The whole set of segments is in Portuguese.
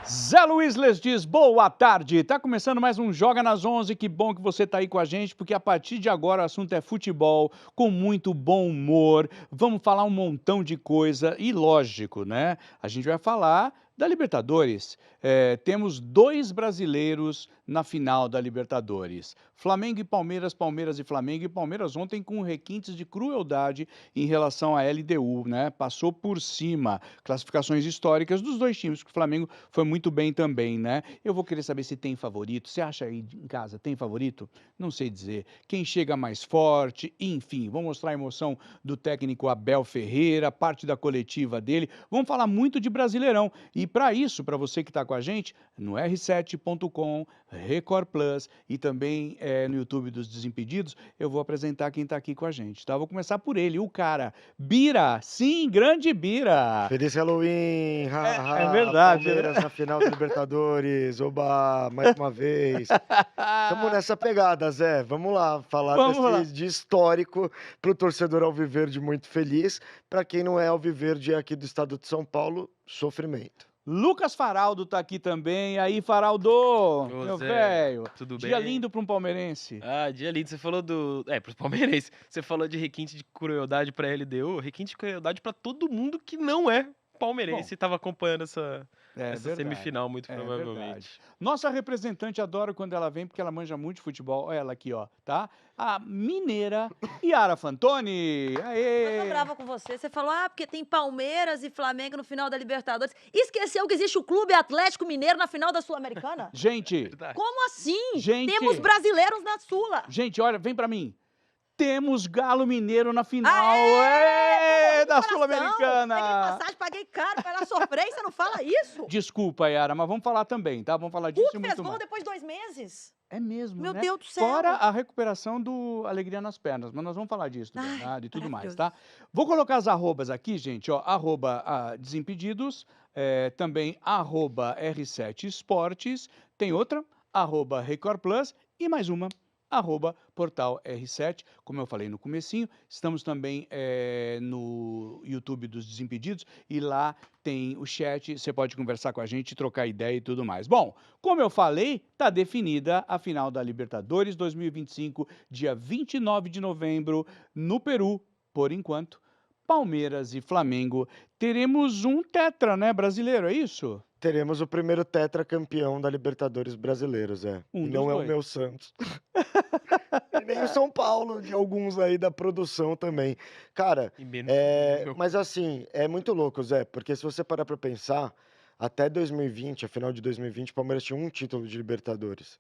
Zé Luiz Les diz, boa tarde. Tá começando mais um Joga nas 11. Que bom que você tá aí com a gente, porque a partir de agora o assunto é futebol, com muito bom humor. Vamos falar um montão de coisa e lógico, né? A gente vai falar da Libertadores. Temos dois brasileiros na final da Libertadores. Flamengo e Palmeiras, Palmeiras e Flamengo. E Palmeiras ontem com requintes de crueldade em relação à LDU, né? Passou por cima. Classificações históricas dos dois times, que o Flamengo foi muito bem também, né? Eu vou querer saber se tem favorito. Você acha aí em casa, tem favorito? Não sei dizer. Quem chega mais forte, enfim. Vamos mostrar a emoção do técnico Abel Ferreira, parte da coletiva dele. Vamos falar muito de Brasileirão. E para isso, para você que está com a gente, no r7.com, Record Plus e também no YouTube dos Desimpedidos, eu vou apresentar quem está aqui com a gente, tá? Vou começar por ele, o cara, Bira. Sim, grande Bira. Feliz Halloween! É verdade, Palmeiras né? na final da Libertadores, oba, mais uma vez. Estamos nessa pegada, Zé. Vamos lá, falar Vamos lá. de histórico para o torcedor alviverde muito feliz, para quem não é alviverde aqui do estado de São Paulo, sofrimento. Lucas Faraldo tá aqui também. Aí, Faraldo, Ô, meu Zé, velho. tudo Dia bem? lindo para um palmeirense. Ah, dia lindo. Você falou do... pros palmeirenses. Você falou de requinte de crueldade pra LDU. Requinte de crueldade pra todo mundo que não é palmeirense e tava acompanhando essa Verdade. semifinal, muito Verdade. provavelmente. Nossa representante adora quando ela vem, porque ela manja muito de futebol. Olha ela aqui, ó, tá? A mineira Yara Fantoni. Eu tô Aê! brava com você. Você falou, porque tem Palmeiras e Flamengo no final da Libertadores. Esqueceu que existe o Clube Atlético Mineiro na final da Sul-Americana? Gente, Verdade. Como assim? Gente. Temos brasileiros na Sula. gente, olha, vem pra mim. Temos Galo Mineiro na final da Peguei Sul-Americana. passagem, paguei caro, vai lá sofrer e você não fala isso? Desculpa, Yara, mas vamos falar também, tá? Vamos falar disso Hulk e fez muito gol mais. depois de 2 meses. É mesmo, Meu né? Deus do céu. Fora a recuperação do Alegria nas Pernas, mas nós vamos falar disso, do Ai, Bernardo e tudo mais, maravilhoso. tá? Vou colocar as arrobas aqui, gente, ó, @Desimpedidos, também @R7 Esportes, tem outra, @Record Plus e mais uma, @Portal R7, como eu falei no comecinho, estamos também no YouTube dos Desimpedidos e lá tem o chat, você pode conversar com a gente, trocar ideia e tudo mais. Bom, como eu falei, tá definida a final da Libertadores 2025, dia 29 de novembro, no Peru, por enquanto. Palmeiras e Flamengo. Teremos um tetra, né, brasileiro, é isso? Teremos o primeiro tetracampeão da Libertadores brasileiro, Zé. Um E dos não é o dois. meu Santos. E nem o São Paulo, de alguns aí da produção também. Cara, E menos o meu. mas assim, é muito louco, Zé, porque se você parar pra pensar, até 2020, a final de 2020, o Palmeiras tinha um título de Libertadores.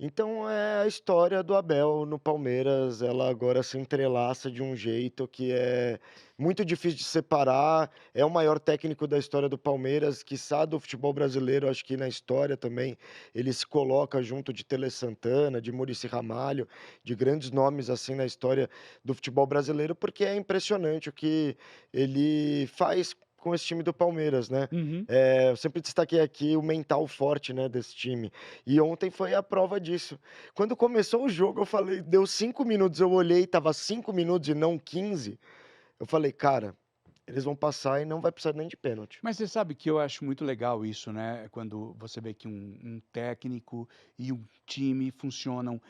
Então é a história do Abel no Palmeiras, ela agora se entrelaça de um jeito que é muito difícil de separar. É o maior técnico da história do Palmeiras, quiçá do futebol brasileiro, acho que na história também ele se coloca junto de Tele Santana, de Muricy Ramalho, de grandes nomes assim na história do futebol brasileiro, porque é impressionante o que ele faz com esse time do Palmeiras, né? Uhum. Eu sempre destaquei aqui o mental forte, né, desse time. E ontem foi a prova disso. Quando começou o jogo, eu falei, deu 5 minutos, eu olhei, tava 5 minutos e não 15. Eu falei, cara, eles vão passar e não vai precisar nem de pênalti. Mas você sabe que eu acho muito legal isso, né? Quando você vê que um técnico e um time funcionam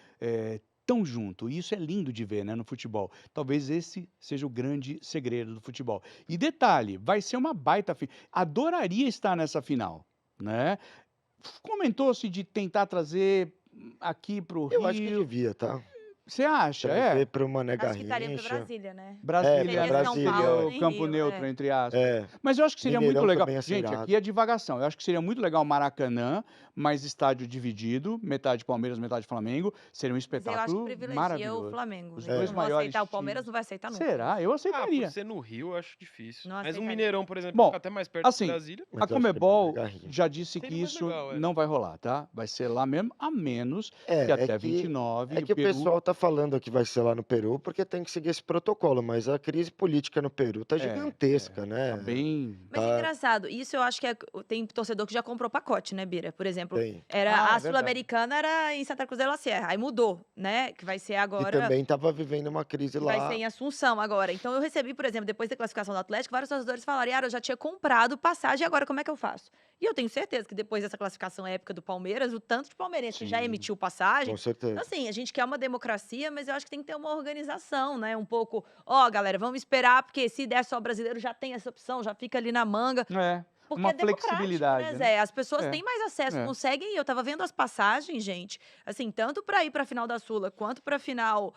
tão junto. E isso é lindo de ver, né, no futebol. Talvez esse seja o grande segredo do futebol. E detalhe, vai ser uma baita final. Adoraria estar nessa final, né? Comentou-se de tentar trazer aqui para o Eu acho que Rio. devia, tá? Você acha? Trazer para o Mané Acho que estaria pra Garrincha. Brasília, né? Brasília, Seria São Brasília, Paulo, o nem campo Rio, neutro, é. entre aspas. É, Mas eu acho que seria muito Mineirão legal. também é Gente, sagrado. aqui é divagação. Eu acho que seria muito legal Maracanã, mas estádio dividido, metade Palmeiras, metade Flamengo. Seria um Mas eu acho que espetáculo privilegia o maravilhoso. Flamengo. Os né? dois Eu não vou maiores aceitar, o Palmeiras times. não vai aceitar nunca. Será? Eu Por aceitaria. ser no Rio, eu acho difícil. Não Mas um aceitaria. Mineirão, por exemplo, Bom, fica até mais perto de assim, Brasília. Mas a eu acho que é Comebol Mané Garrincha. já disse que Seria mais isso legal, não vai rolar, tá? Vai ser lá mesmo, a menos que É até que, 29 é o que o Peru... pessoal tá falando que vai ser lá no Peru, porque tem que seguir esse protocolo, mas a crise política no Peru tá gigantesca, Tá né? bem. Mas é Tá, engraçado, isso eu acho que tem torcedor que já comprou pacote, né, Bira? Por exemplo, tem. era Ah, a é verdade. Sul-Americana era em Santa Cruz de la Sierra, aí mudou, né? Que vai ser E agora, também tava vivendo uma crise que vai ser lá. em Assunção agora. Então eu recebi, por exemplo, depois da classificação do Atlético, vários torcedores falaram: Yara, eu já tinha comprado passagem, e agora como é que eu faço? E eu tenho certeza que depois dessa classificação épica do Palmeiras, o tanto de palmeirense que já Sim. emitiu Com passagem. Então, certeza. assim, a gente quer uma democracia, mas eu acho que tem que ter uma organização, né? Um pouco, ó, galera, vamos esperar, porque se der só brasileiro, já tem essa opção, já fica ali na manga. É, Porque uma é democrático, flexibilidade, né, né? Zé? As pessoas É, têm mais acesso, é. conseguem ir. Eu tava vendo as passagens, gente, assim, tanto para ir pra final da Sula quanto pra final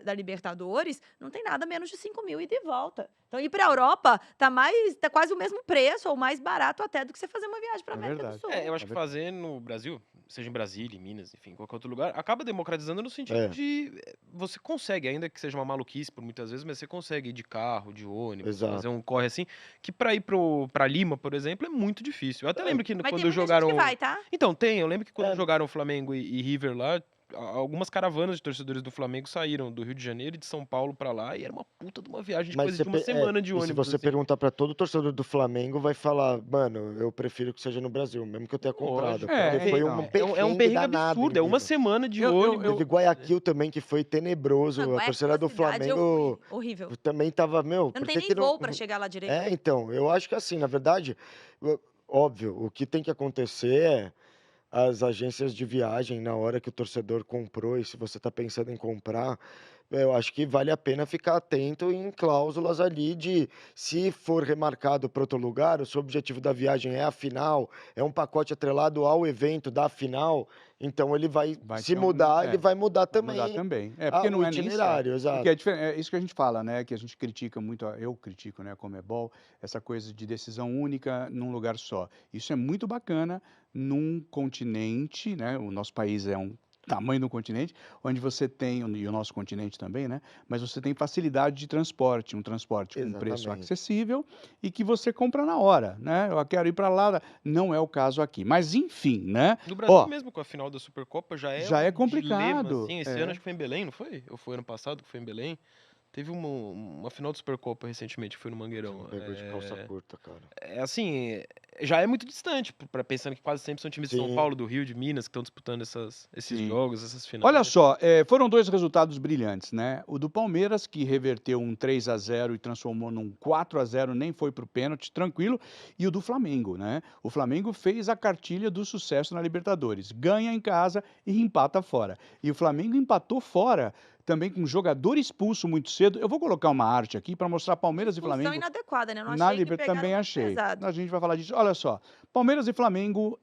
da Libertadores, não tem nada menos de 5.000 ida e de volta. Então, ir pra Europa tá quase o mesmo preço, ou mais barato até do que você fazer uma viagem pra É América do verdade. Sul. Eu acho É que verdade. fazer no Brasil, seja em Brasília, em Minas, enfim, qualquer outro lugar, acaba democratizando no sentido É. de você consegue, ainda que seja uma maluquice por muitas vezes, mas você consegue ir de carro, de ônibus, fazer Exato. um corre assim, que pra ir pra Lima, por exemplo, é muito difícil. Eu até É, lembro que Mas tem quando muita gente que jogaram. vai, tá? Então, eu lembro que quando é, jogaram Flamengo e River lá, algumas caravanas de torcedores do Flamengo saíram do Rio de Janeiro e de São Paulo pra lá, e era uma puta de uma viagem de mas coisa você de uma semana de e se ônibus, você assim. perguntar pra todo torcedor do Flamengo, vai falar, mano, eu prefiro que seja no Brasil, mesmo que eu tenha comprado, Lógico, É, porque foi então. um é um perrengue perrengue danado em absurdo, é uma Lima. semana de Eu ônibus. Teve Guayaquil também, que foi Não, tenebroso. A Guayaquil, torcida a do cidade é Flamengo horrível. também tava, meu, Não por tem que nem que não. voo pra chegar lá direito. É, então, eu acho que assim, na verdade, óbvio, o que tem que acontecer é as agências de viagem, na hora que o torcedor comprou, e se você está pensando em comprar, eu acho que vale a pena ficar atento em cláusulas ali de, se for remarcado para outro lugar, o seu objetivo da viagem é a final, é um pacote atrelado ao evento da final, então ele vai, Vai se ter mudar, ele vai mudar vai mudar também também. É, porque o não é nem certo. itinerário, Porque exato. é isso que a gente fala, né, que a gente critica muito, eu critico, né, a Conmebol, essa coisa de decisão única num lugar só. Isso é muito bacana num continente, né, o nosso país é um tamanho do continente, onde você tem, e o nosso continente também, né, mas você tem facilidade de transporte, um transporte com preço Exatamente. acessível e que você compra na hora, né, eu quero ir para lá, não é o caso aqui. Mas enfim, né, No Brasil ó, mesmo, com a final da Supercopa, já é já um é dilema, complicado, assim. Esse ano acho que foi em Belém, não foi? Ou foi ano passado que foi em Belém? Teve uma final da Supercopa recentemente, que foi no Você me Mangueirão. pegou de calça curta, cara. Assim, já é muito distante, pensando que quase sempre são times de São Sim. Paulo, do Rio, de Minas, que estão disputando esses Sim. jogos, essas finais. Olha só, foram 2 resultados brilhantes, né, o do Palmeiras, que reverteu um 3-0 e transformou num 4-0, nem foi para o pênalti, tranquilo, e o do Flamengo, né, o Flamengo fez a cartilha do sucesso na Libertadores, ganha em casa e empata fora, e o Flamengo empatou fora, também com um jogador expulso muito cedo. Eu vou colocar uma arte aqui para mostrar Palmeiras e Expulsão Flamengo inadequada, né? Eu não na achei que Libertadores, pegaram também muito achei. pesado. A gente vai falar disso. Olha só, Palmeiras e Flamengo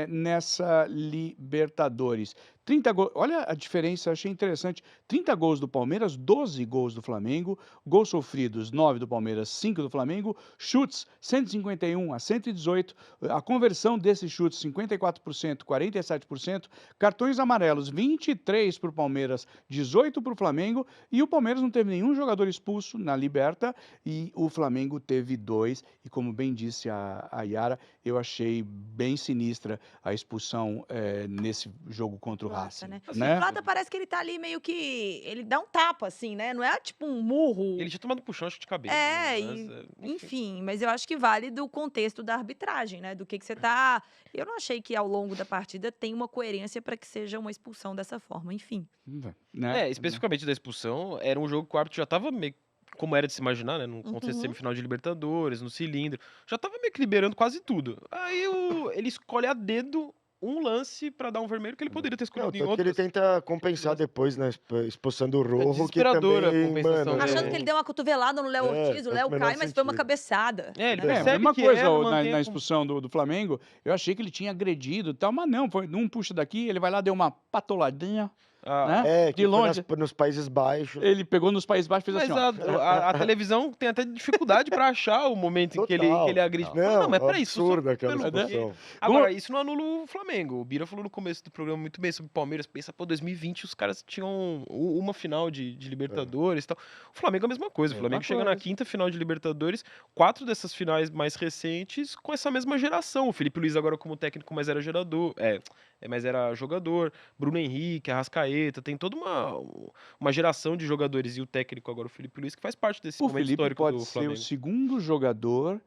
nessa Libertadores. 30 gols, olha a diferença, achei interessante. 30 gols do Palmeiras, 12 gols do Flamengo, gols sofridos, 9 do Palmeiras, 5 do Flamengo, chutes 151 a 118, a conversão desses chutes 54%, 47%, cartões amarelos 23 para o Palmeiras, 18 para o Flamengo, e o Palmeiras não teve nenhum jogador expulso na Liberta e o Flamengo teve 2, e como bem disse a Yara, eu achei bem sinistra a expulsão nesse jogo contra o Plata, Racing, né? Assim, né? O Plata parece que ele tá ali meio que. Ele dá um tapa, assim, né? Não é tipo um murro. Ele tinha tomado puxão, acho que de cabeça. É, né? Mas, enfim, mas eu acho que vale do contexto da arbitragem, né? Do que você tá. Eu não achei que ao longo da partida tem uma coerência para que seja uma expulsão dessa forma, enfim. Né? Especificamente da expulsão, era um jogo que o árbitro já tava meio, como era de se imaginar, né? Num contexto de Uhum. semifinal de Libertadores, no cilindro. Já tava meio que liberando quase tudo. Aí ele escolhe a dedo um lance pra dar um vermelho que ele poderia ter Não, escolhido em tanto que ele outros. tenta compensar depois na expulsão do Rojo, que desesperadora a também, compensação mano... dele. Achando que ele deu uma cotovelada no Léo Ortiz, o faz Léo o menor cai, mas foi uma sentido. cabeçada. Ele né? É, a percebe mesma que coisa não na mantém a expulsão do Flamengo, eu achei que ele tinha agredido e tal, mas não, foi um puxa daqui, ele vai lá, deu uma patoladinha, né? que De foi longe, nos Países Baixos. ele pegou nos Países Baixos e fez Mas assim, ó. a televisão tem até dificuldade pra achar o momento em que ele agride. Total. Não, mas peraí, isso só absurda aquela pelo quê? expulsão. Agora, isso não anula o Flamengo. O Bira falou no começo do programa muito bem sobre o Palmeiras. Pensa, pô, 2020 os caras tinham uma final de Libertadores e tal. O Flamengo é a mesma coisa. O Flamengo chega na quinta final de Libertadores, 4 dessas finais mais recentes com essa mesma geração. O Felipe Luiz agora como técnico, mas era mas era jogador. Bruno Henrique, Arrascaeta, tem toda uma geração de jogadores. E o técnico agora, o Felipe Luiz, que faz parte desse O momento Felipe histórico pode do ser o Flamengo. segundo jogador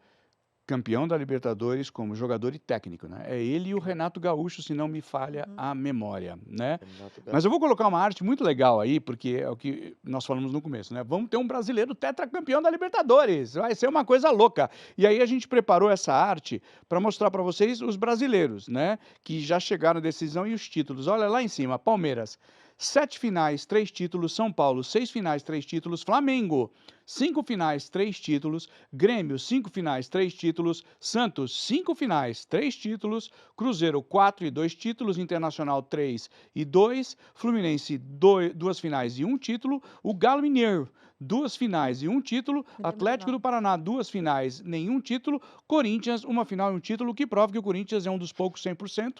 campeão da Libertadores como jogador e técnico, né? É ele e o Renato Gaúcho, se não me falha Uhum. a memória, né? Renato Mas eu Gaúcho. vou colocar uma arte muito legal aí, porque é o que nós falamos no começo, né? Vamos ter um brasileiro tetracampeão da Libertadores, vai ser uma coisa louca. E aí a gente preparou essa arte para mostrar para vocês os brasileiros, né? Que já chegaram à decisão e os títulos. Olha lá em cima, Palmeiras, 7 finais, 3 títulos, São Paulo, 6 finais, 3 títulos, Flamengo, 5 finais, 3 títulos, Grêmio, 5 finais, 3 títulos, Santos, 5 finais, 3 títulos, Cruzeiro, 4 e 2 títulos, Internacional, 3 e 2, Fluminense, 2 finais e 1 título, o Galo Mineiro, 2 finais e 1 título, Não lembro Atlético não. do Paraná, 2 finais, nenhum título, Corinthians, 1 final e 1 título, que prova que o Corinthians é um dos poucos 100%,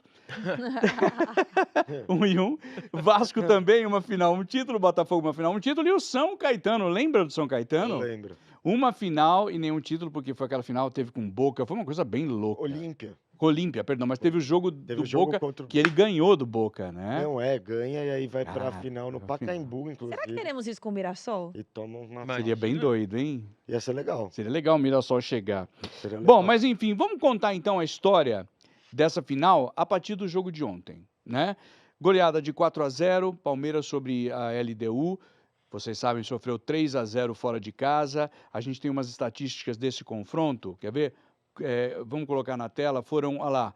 1 e 1, Vasco também, 1 final, 1 título, Botafogo, 1 final, 1 título, e o São Caetano, lembra do São Eu Caetano? lembro. 1 final e nenhum título, porque foi aquela final, teve com Boca, foi uma coisa bem louca. Olímpia. Olímpia, perdão, mas teve o jogo Teve do o jogo Boca, contra o... que ele ganhou do Boca, né? Não, ganha e aí vai pra Cara, final no foi a final. Pacaembu, Será que inclusive, teremos isso com o Mirassol? e tomam uma... Mas- Seria bem Imagina. doido, hein? Ia ser legal. Seria legal o Mirassol chegar. Seria Bom, legal. mas enfim, vamos contar então a história dessa final a partir do jogo de ontem, né? Goleada de 4-0, Palmeiras sobre a LDU. Vocês sabem, sofreu 3-0 fora de casa. A gente tem umas estatísticas desse confronto, quer ver? Vamos colocar na tela, foram, olha lá,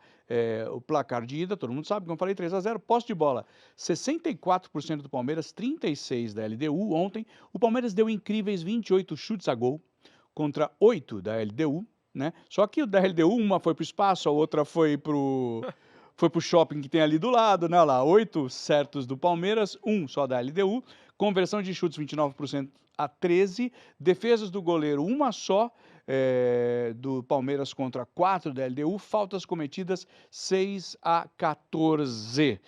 o placar de ida, todo mundo sabe, como eu falei, 3-0, posse de bola, 64% do Palmeiras, 36% da LDU ontem. O Palmeiras deu incríveis 28 chutes a gol contra 8 da LDU, né? Só que o da LDU, uma foi para o espaço, a outra foi para o shopping que tem ali do lado, né? Olha lá, 8 certos do Palmeiras, 1 só da LDU. Conversão de chutes 29% a 13%. Defesas do goleiro, uma só do Palmeiras contra 4 da LDU. Faltas cometidas 6-14.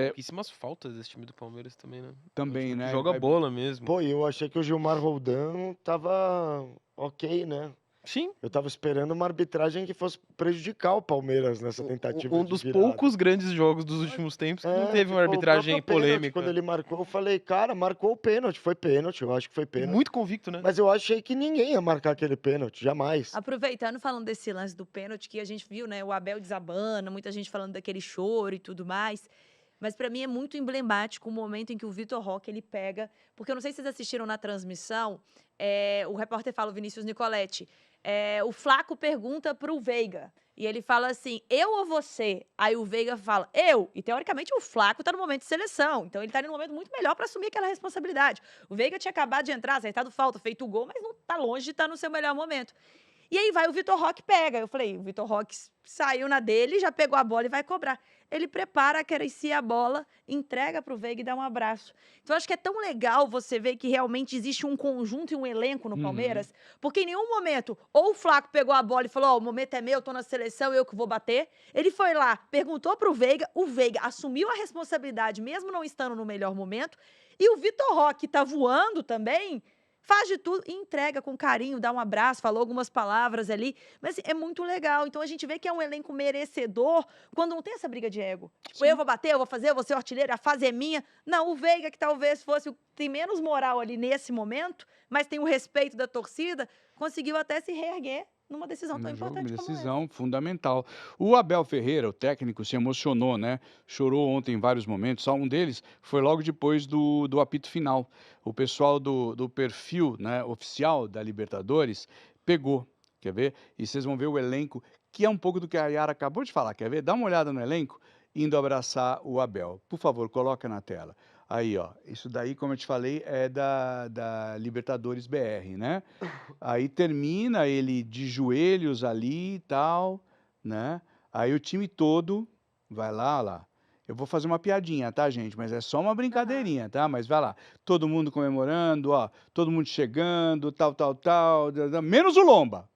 Pouquíssimas faltas desse time do Palmeiras também, né? Também, É um time né? que joga Vai- bola mesmo. Pô, e eu achei que o Gilmar Roldan tava ok, né? Sim. Eu tava esperando uma arbitragem que fosse prejudicar o Palmeiras nessa tentativa Um de dos virada. poucos grandes jogos dos últimos tempos que não teve uma tipo, o arbitragem próprio pênalti, polêmica. Quando ele marcou, eu falei, cara, marcou o pênalti. Foi pênalti, eu acho que foi E pênalti. muito convicto, né? Mas eu achei que ninguém ia marcar aquele pênalti, jamais. Aproveitando, falando desse lance do pênalti, que a gente viu, né, o Abel desabando, muita gente falando daquele choro e tudo mais. Mas pra mim é muito emblemático o momento em que o Vitor Roque ele pega, porque eu não sei se vocês assistiram na transmissão, o repórter fala, o Vinícius Nicoletti, o Flaco pergunta pro Veiga, e ele fala assim, eu ou você? Aí o Veiga fala, eu. E teoricamente o Flaco tá no momento de seleção, então ele tá num momento muito melhor pra assumir aquela responsabilidade. O Veiga tinha acabado de entrar, acertado falta, feito o gol, mas não tá longe de estar no seu melhor momento. E aí vai o Vitor Roque pega. Eu falei, o Vitor Roque saiu na dele, já pegou a bola e vai cobrar. Ele prepara, acaricia a bola, entrega pro Veiga e dá um abraço. Então, eu acho que é tão legal você ver que realmente existe um conjunto e um elenco no Uhum. Palmeiras, porque em nenhum momento, ou o Flaco pegou a bola e falou, ó, o momento é meu, tô na seleção, eu que vou bater. Ele foi lá, perguntou pro Veiga, o Veiga assumiu a responsabilidade, mesmo não estando no melhor momento, e o Vitor Roque tá voando também, faz de tudo e entrega com carinho, dá um abraço, falou algumas palavras ali, mas é muito legal. Então a gente vê que é um elenco merecedor quando não tem essa briga de ego. Tipo, Sim. eu vou bater, eu vou fazer, eu vou ser o artilheiro, a fase é minha. Não, o Veiga, que talvez fosse o que tem menos moral ali nesse momento, mas tem o respeito da torcida, conseguiu até se reerguer numa decisão tão No jogo, importante como essa. decisão fundamental. O Abel Ferreira, o técnico, se emocionou, né? Chorou ontem em vários momentos. Só um deles foi logo depois do apito final. O pessoal do perfil, né, oficial da Libertadores pegou, quer ver? E vocês vão ver o elenco, que é um pouco do que a Yara acabou de falar, quer ver? Dá uma olhada no elenco, indo abraçar o Abel. Por favor, coloca na tela. Aí, ó, isso daí, como eu te falei, é da Libertadores BR, né? Aí termina ele de joelhos ali e tal, né? Aí o time todo vai lá. Eu vou fazer uma piadinha, tá, gente? Mas é só uma brincadeirinha, tá? Mas vai lá. Todo mundo comemorando, ó. Todo mundo chegando, tal. Menos o Lomba.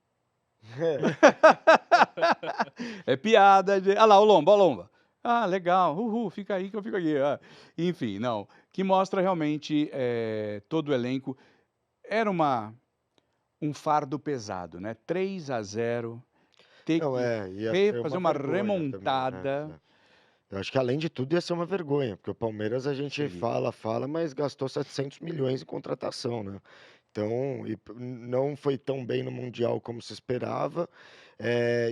É piada. Olha lá, o Lomba. Ah, legal. Uhul, fica aí que eu fico aqui. Ah, enfim, não. Que mostra realmente todo o elenco. Era um fardo pesado, né? 3-0. Ter Não, que ia ser fazer uma uma vergonha também, né? remontada. Eu acho que além de tudo ia ser uma vergonha, porque o Palmeiras a gente Seria. fala, mas gastou 700 milhões em contratação, né? Então, não foi tão bem no Mundial como se esperava,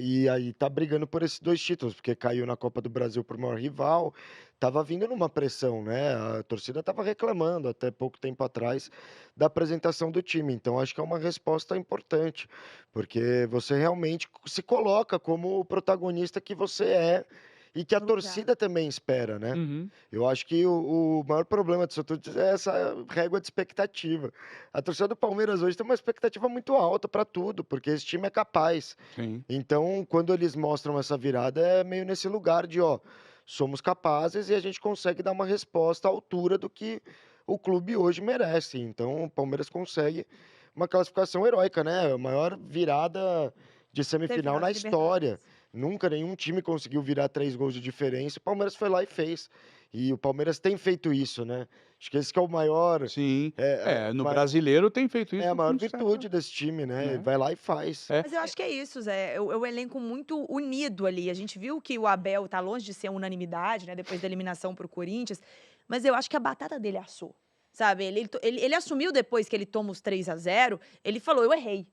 e aí tá brigando por esses 2 títulos, porque caiu na Copa do Brasil para o maior rival, tava vindo numa pressão, né, a torcida tava reclamando até pouco tempo atrás da apresentação do time, então acho que é uma resposta importante, porque você realmente se coloca como o protagonista que você é e que a No lugar. torcida também espera, né. Uhum. Eu acho que o maior problema disso tudo é essa régua de expectativa. A torcida do Palmeiras hoje tem uma expectativa muito alta para tudo, porque esse time é capaz. Sim. Então, quando eles mostram essa virada, é meio nesse lugar de, ó, somos capazes e a gente consegue dar uma resposta à altura do que o clube hoje merece. Então, o Palmeiras consegue uma classificação heróica, né? A maior virada de semifinal Semifinal na de história. Libertadores. Nunca nenhum time conseguiu virar 3 gols de diferença. O Palmeiras foi lá e fez. E o Palmeiras tem feito isso, né? Acho que esse que é o maior, Sim. é, No ma- brasileiro tem feito é isso a maior com certa, virtude desse time, né? né. Vai lá e faz. É. Mas eu acho que é isso, Zé. É o elenco muito unido ali. A gente viu que o Abel tá longe de ser unanimidade, né? Depois da eliminação pro Corinthians. Mas eu acho que a batata dele assou. Sabe? Ele assumiu depois que ele toma os 3-0. Ele falou: eu errei.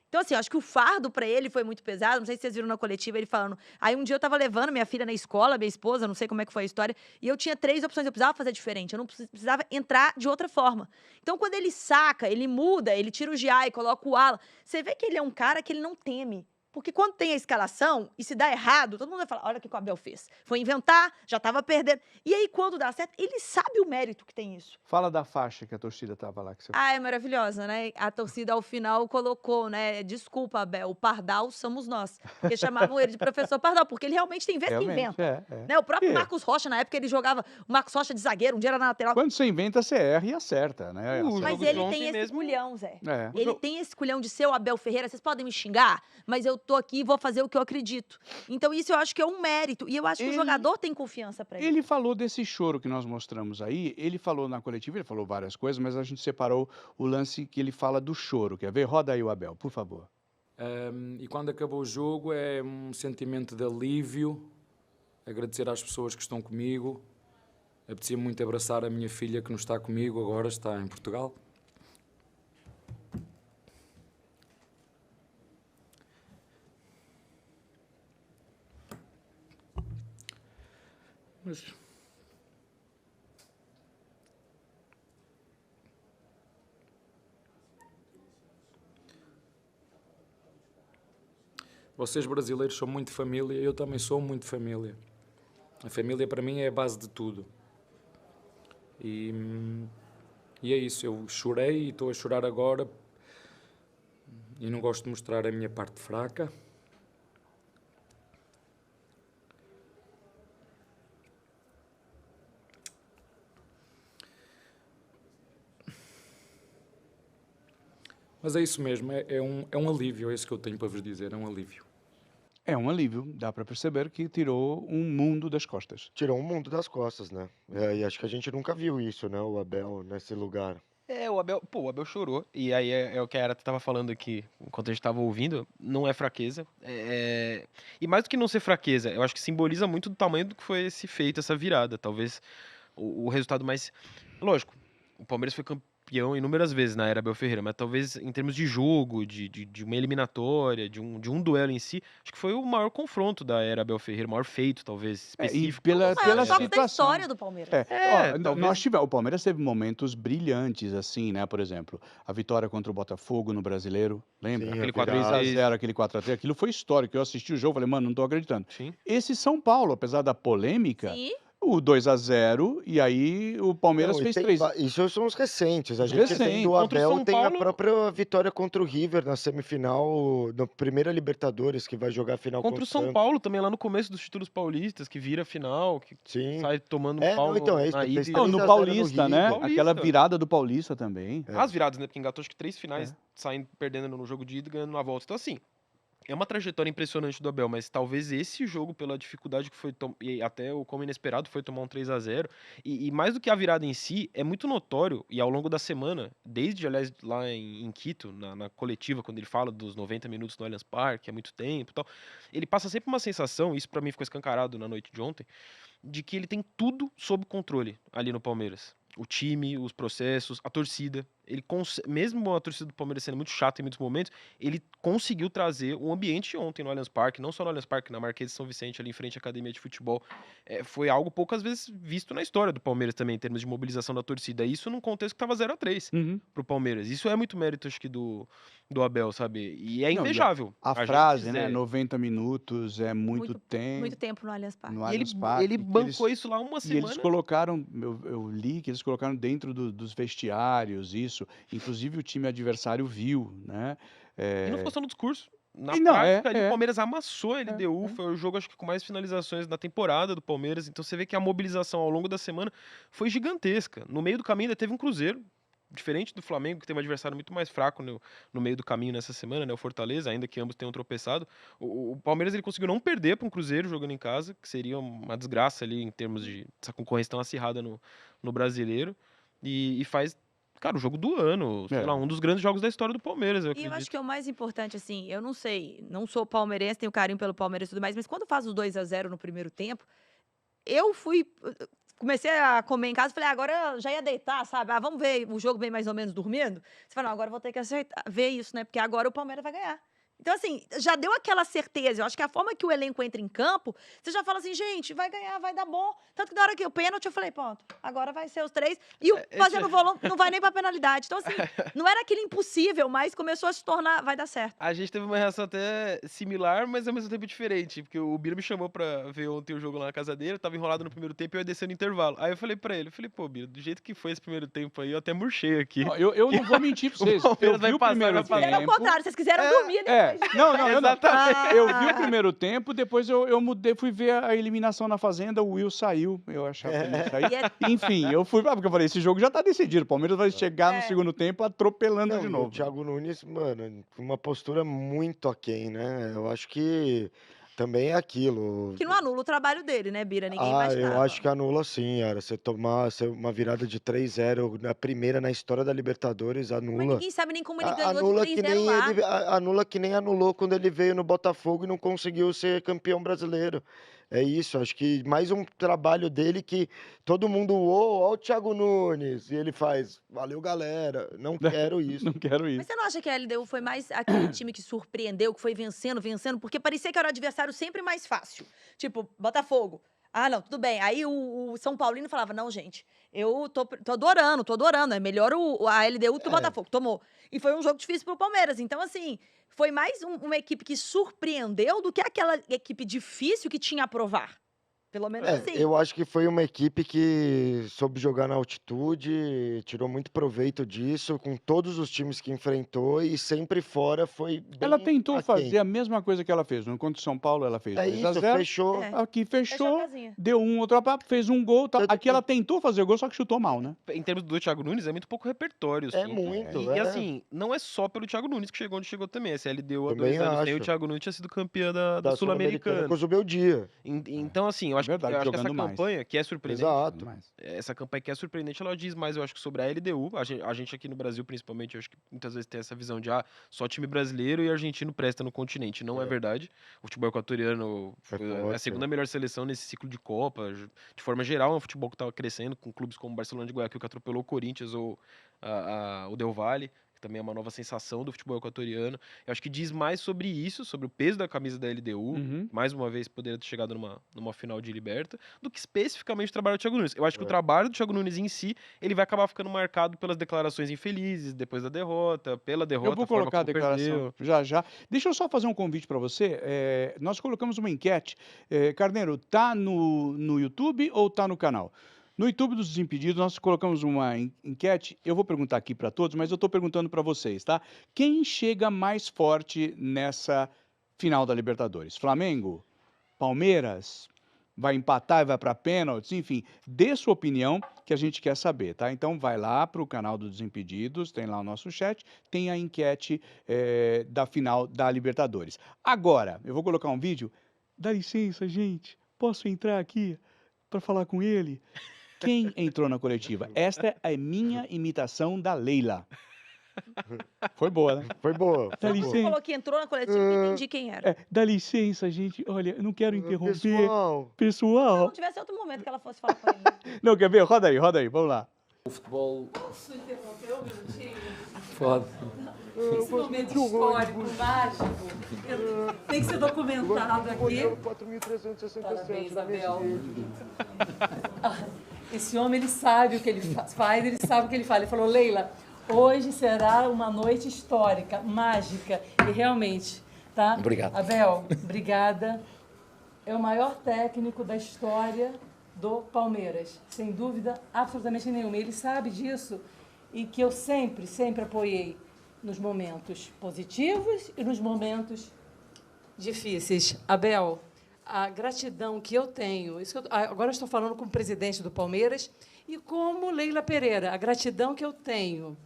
Então, assim, eu acho que o fardo pra ele foi muito pesado. Não sei se vocês viram na coletiva ele falando. Aí um dia eu tava levando minha filha na escola, minha esposa, não sei como é que foi a história, e eu tinha 3 opções. Eu precisava fazer diferente, eu não precisava entrar de outra forma. Então, quando ele saca, ele muda, ele tira o Giai, coloca o Alan. Você vê que ele é um cara que ele não teme. Porque quando tem a escalação e se dá errado, todo mundo vai falar: olha o que o Abel fez. Foi inventar, já tava perdendo. E aí, quando dá certo, ele sabe o mérito que tem isso. Fala da faixa que a torcida tava lá, que você Ah, é maravilhosa, né? A torcida ao final colocou, né? Desculpa, Abel, o Pardal somos nós. Porque chamavam ele de professor Pardal, porque ele realmente tem vezes que realmente, inventa. é. Né? O próprio E Marcos Rocha, na época, ele jogava o Marcos Rocha de zagueiro, um dia era na lateral. quando você inventa, você erra e acerta, né. O Acerta. Mas jogo de ele ontem tem esse mesmo- culhão, Zé. É. Ele tem esse culhão de ser o Abel Ferreira. Vocês podem me xingar, mas eu tô aqui e vou fazer o que eu acredito. Então, isso eu acho que é um mérito. E eu acho que o Ele- jogador tem confiança pra isso. Ele falou desse choro que nós mostramos aí, ele falou na coletiva, ele falou várias coisas, mas a gente separou o lance que ele fala do choro. Quer ver? Roda aí o Abel, por favor. E quando acabou o jogo é um sentimento de alívio, agradecer às pessoas que estão comigo. Apetecia muito abraçar a minha filha que não está comigo agora, está em Portugal. Mas vocês brasileiros são muito família, eu também sou muito família. A família para mim é a base de tudo. E é isso, eu chorei e estou a chorar agora e não gosto de mostrar a minha parte fraca. Mas é isso mesmo, é um alívio, é isso que eu tenho para vos dizer, é um alívio. É um alívio, dá para perceber que tirou um mundo das costas. Tirou um mundo das costas, né? E acho que a gente nunca viu isso, né? O Abel nesse lugar. O Abel chorou. E aí é o que a Ara tava falando aqui, enquanto a gente tava ouvindo, não é fraqueza. E mais do que não ser fraqueza, eu acho que simboliza muito do tamanho do que foi esse feito, essa virada. Talvez o resultado mais. Lógico, o Palmeiras foi campeão inúmeras vezes na era Abel Ferreira, mas talvez em termos de jogo, de uma eliminatória, de um duelo em si, acho que foi o maior confronto da era Abel Ferreira, o maior feito, talvez, E específico. pela, Os maiores pela jogos da situação. história do Palmeiras. talvez- O Palmeiras teve momentos brilhantes, assim, né? Por exemplo, a vitória contra o Botafogo no Brasileiro, lembra? Sim, Aquele a virada. 3-0, aquele 4-3, aquilo foi histórico. Eu assisti o jogo, falei, mano, não tô acreditando. Sim. Esse São Paulo, apesar da polêmica, Sim. o 2-0, e aí o Palmeiras Não, e fez tem 3. isso são os recentes. A Os gente recentes. vendo o Contra o Abel São tem a Paulo- própria vitória contra o River na semifinal, na primeira Libertadores, que vai jogar a final Contra o São Santos. Paulo também, lá no começo dos títulos paulistas, que vira a final, que Sim. sai tomando um É, pau não, então, é isso, na fez ida. três Não, a no 0 Paulista, né? Paulista. Aquela virada do Paulista também. É. As viradas, né? Porque engatou acho que 3 finais saindo, perdendo no jogo de ida e ganhando na volta. Então, assim, É uma trajetória impressionante do Abel, mas talvez esse jogo, pela dificuldade que foi, e até o como inesperado foi tomar um 3-0, e mais do que a virada em si, é muito notório, e ao longo da semana, desde, aliás, lá em Quito, na coletiva, quando ele fala dos 90 minutos no Allianz Parque, é muito tempo e tal, ele passa sempre uma sensação, isso pra mim ficou escancarado na noite de ontem, de que ele tem tudo sob controle ali no Palmeiras. O time, os processos, a torcida. Mesmo a torcida do Palmeiras sendo muito chata em muitos momentos, ele conseguiu trazer um ambiente ontem no Allianz Parque, não só no Allianz Parque, na Marquês de São Vicente, ali em frente à Academia de Futebol. Foi algo poucas vezes visto na história do Palmeiras também, em termos de mobilização da torcida. Isso num contexto que estava 0-3 Uhum. pro Palmeiras. Isso é muito mérito, acho que, do Abel, sabe? E é Não, e invejável. a gente frase, né, dizer. 90 minutos é muito Muito tempo tempo no Allianz Parque. no E Allianz Parque. ele que bancou eles isso lá uma E eles semana. colocaram, eu li que eles colocaram dentro dos vestiários isso, inclusive o time adversário viu, né? E não ficou só no discurso. Na E não, prática, ali, o é, Palmeiras amassou a é, LDU, é. foi o jogo, acho que com mais finalizações da temporada do Palmeiras. Então você vê que a mobilização ao longo da semana foi gigantesca. No meio do caminho ainda teve um Cruzeiro, diferente do Flamengo, que tem um adversário muito mais fraco no meio do caminho nessa semana, né? O Fortaleza, ainda que ambos tenham tropeçado. O Palmeiras ele conseguiu não perder para um Cruzeiro jogando em casa, que seria uma desgraça ali em termos de essa concorrência tão acirrada no brasileiro. E faz, cara, o jogo do ano, sei lá, É. um dos grandes jogos da história do Palmeiras, eu E eu acho acredito. que é o mais importante, assim, eu não sei, não sou palmeirense, tenho carinho pelo Palmeiras e tudo mais, mas quando faz os 2-0 no primeiro tempo, eu comecei a comer em casa, falei: agora eu já ia deitar, sabe? Vamos ver o jogo bem mais ou menos dormindo? Você fala: não, agora eu vou ter que ver isso, né? Porque agora o Palmeiras vai ganhar. Então, assim, já deu aquela certeza. Eu acho que a forma que o elenco entra em campo, você já fala assim, gente, vai ganhar, vai dar bom. Tanto que na hora que o pênalti, eu falei, pronto, agora vai ser os 3. E o fazendo volante não vai nem pra penalidade. Então, assim, não era aquele impossível, mas começou a se tornar, vai dar certo. A gente teve uma reação até similar, mas ao mesmo tempo diferente. Porque o Bira me chamou pra ver ontem o jogo lá na casa dele, eu tava enrolado no primeiro tempo e eu ia descer no intervalo. Aí eu falei pra ele, pô, Bira, do jeito que foi esse primeiro tempo aí, eu até murchei aqui. Não, eu não vou mentir pra vocês, eu Palmeiras vai vi o passar, primeiro vai passar. Fizeram ao tempo. contrário, vocês quiseram dormir depois. Não, eu não. Exatamente. Eu vi o primeiro tempo, depois eu mudei, fui ver a eliminação na Fazenda, o Will saiu, eu achava que ele ia sair. E Enfim, eu fui, porque eu falei, esse jogo já tá decidido, o Palmeiras vai chegar no segundo tempo atropelando Não, de e o novo. Thiago Nunes, mano, com uma postura muito aquém, né? Eu acho que também é aquilo. que não anula o trabalho dele, né, Bira? Ninguém Eu imaginava. acho que anula sim, cara. Você tomar uma virada de 3-0 na primeira na história da Libertadores, Mas anula. ninguém sabe nem como ele ganhou Anula de que 3-0 nem lá. ele, anula que nem anulou quando ele veio no Botafogo e não conseguiu ser campeão brasileiro. É isso, acho que mais um trabalho dele que todo mundo, ó o Thiago Nunes, e ele faz, valeu galera, não quero isso. Não quero Mas isso. você não acha que a LDU foi mais aquele time que surpreendeu, que foi vencendo, vencendo? Porque parecia que era o adversário sempre mais fácil. Tipo, Botafogo. Ah, não, tudo bem. Aí o São Paulino falava, não, gente, eu tô adorando. É melhor a LDU que o Botafogo. Tomou. E foi um jogo difícil pro Palmeiras. Então, assim, foi mais uma equipe que surpreendeu do que aquela equipe difícil que tinha a provar. Pelo menos assim. Eu acho que foi uma equipe que soube jogar na altitude, tirou muito proveito disso, com todos os times que enfrentou e sempre fora foi bem Ela tentou aquém. fazer a mesma coisa que ela fez. Contra o São Paulo, ela fez É 2 a isso, 0. fechou. É. Aqui Fechou a fechou, casinha. deu outro papo, fez um gol. Tal. Tanto Aqui que- ela tentou fazer gol, só que chutou mal, né? Em termos do Thiago Nunes, é muito pouco repertório. É assim. muito, E assim, não é só pelo Thiago Nunes que chegou onde chegou também. Essa LDU há 2 Também anos sem o acho. Thiago Nunes tinha sido campeã da Da Sul-Americana. com o Zubeldia. Então, assim, eu acho, verdade, eu acho que essa jogando mais. campanha, que é surpreendente, Exato. Mas- essa campanha que é surpreendente, ela diz mais, eu acho, que sobre a LDU. A gente aqui no Brasil, principalmente, eu acho que muitas vezes tem essa visão de, só time brasileiro e argentino presta no continente. Não é verdade. O futebol equatoriano É é a forte, segunda melhor seleção nesse ciclo de Copa. De forma geral, é um futebol que estava crescendo, com clubes como o Barcelona de Guayaquil, que atropelou o Corinthians, ou o Del Valle, que também é uma nova sensação do futebol equatoriano. Eu acho que diz mais sobre isso, sobre o peso da camisa da LDU, Uhum. mais uma vez poderia ter chegado numa final de Liberta, do que especificamente o trabalho do Thiago Nunes. Eu acho que o trabalho do Thiago Nunes em si, ele vai acabar ficando marcado pelas declarações infelizes depois da derrota, pela derrota, Eu vou a forma colocar a como declaração perdeu. já. Deixa eu só fazer um convite para você. Nós colocamos uma enquete. Carneiro, tá no YouTube ou tá no canal? No YouTube dos Desimpedidos, nós colocamos uma enquete. Eu vou perguntar aqui para todos, mas eu estou perguntando para vocês, tá? Quem chega mais forte nessa final da Libertadores? Flamengo? Palmeiras? Vai empatar e vai para pênaltis? Enfim, dê sua opinião. que a gente quer saber, tá? Então vai lá para o canal do Desimpedidos, tem lá o nosso chat, tem a enquete da final da Libertadores. Agora, eu vou colocar um vídeo. Dá licença, gente, posso entrar aqui para falar com ele? Quem entrou na coletiva? Esta é a minha imitação da Leila. Foi boa, né? Foi boa. Dá Foi boa. Você licença. falou que entrou na coletiva e não entendi quem era. Dá licença, gente. Olha, eu não quero interromper. Pessoal, Se Pessoal. não tivesse outro momento que ela fosse falar com ele. Não, quer ver? Roda aí, vamos lá. O futebol Posso interromper um minutinho? pode. Esse momento histórico, mágico, tem que ser documentado aqui. 4.367. Parabéns, Abel. Esse homem, ele sabe o que ele faz, ele sabe o que ele fala. Ele falou, Leila, hoje será uma noite histórica, mágica. E realmente, tá? Obrigado. Abel, obrigada. É o maior técnico da história do Palmeiras, sem dúvida absolutamente nenhuma. Ele sabe disso e que eu sempre, sempre apoiei nos momentos positivos e nos momentos difíceis. Abel, a gratidão que eu tenho, agora eu estou falando como presidente do Palmeiras e como Leila Pereira, a gratidão que eu tenho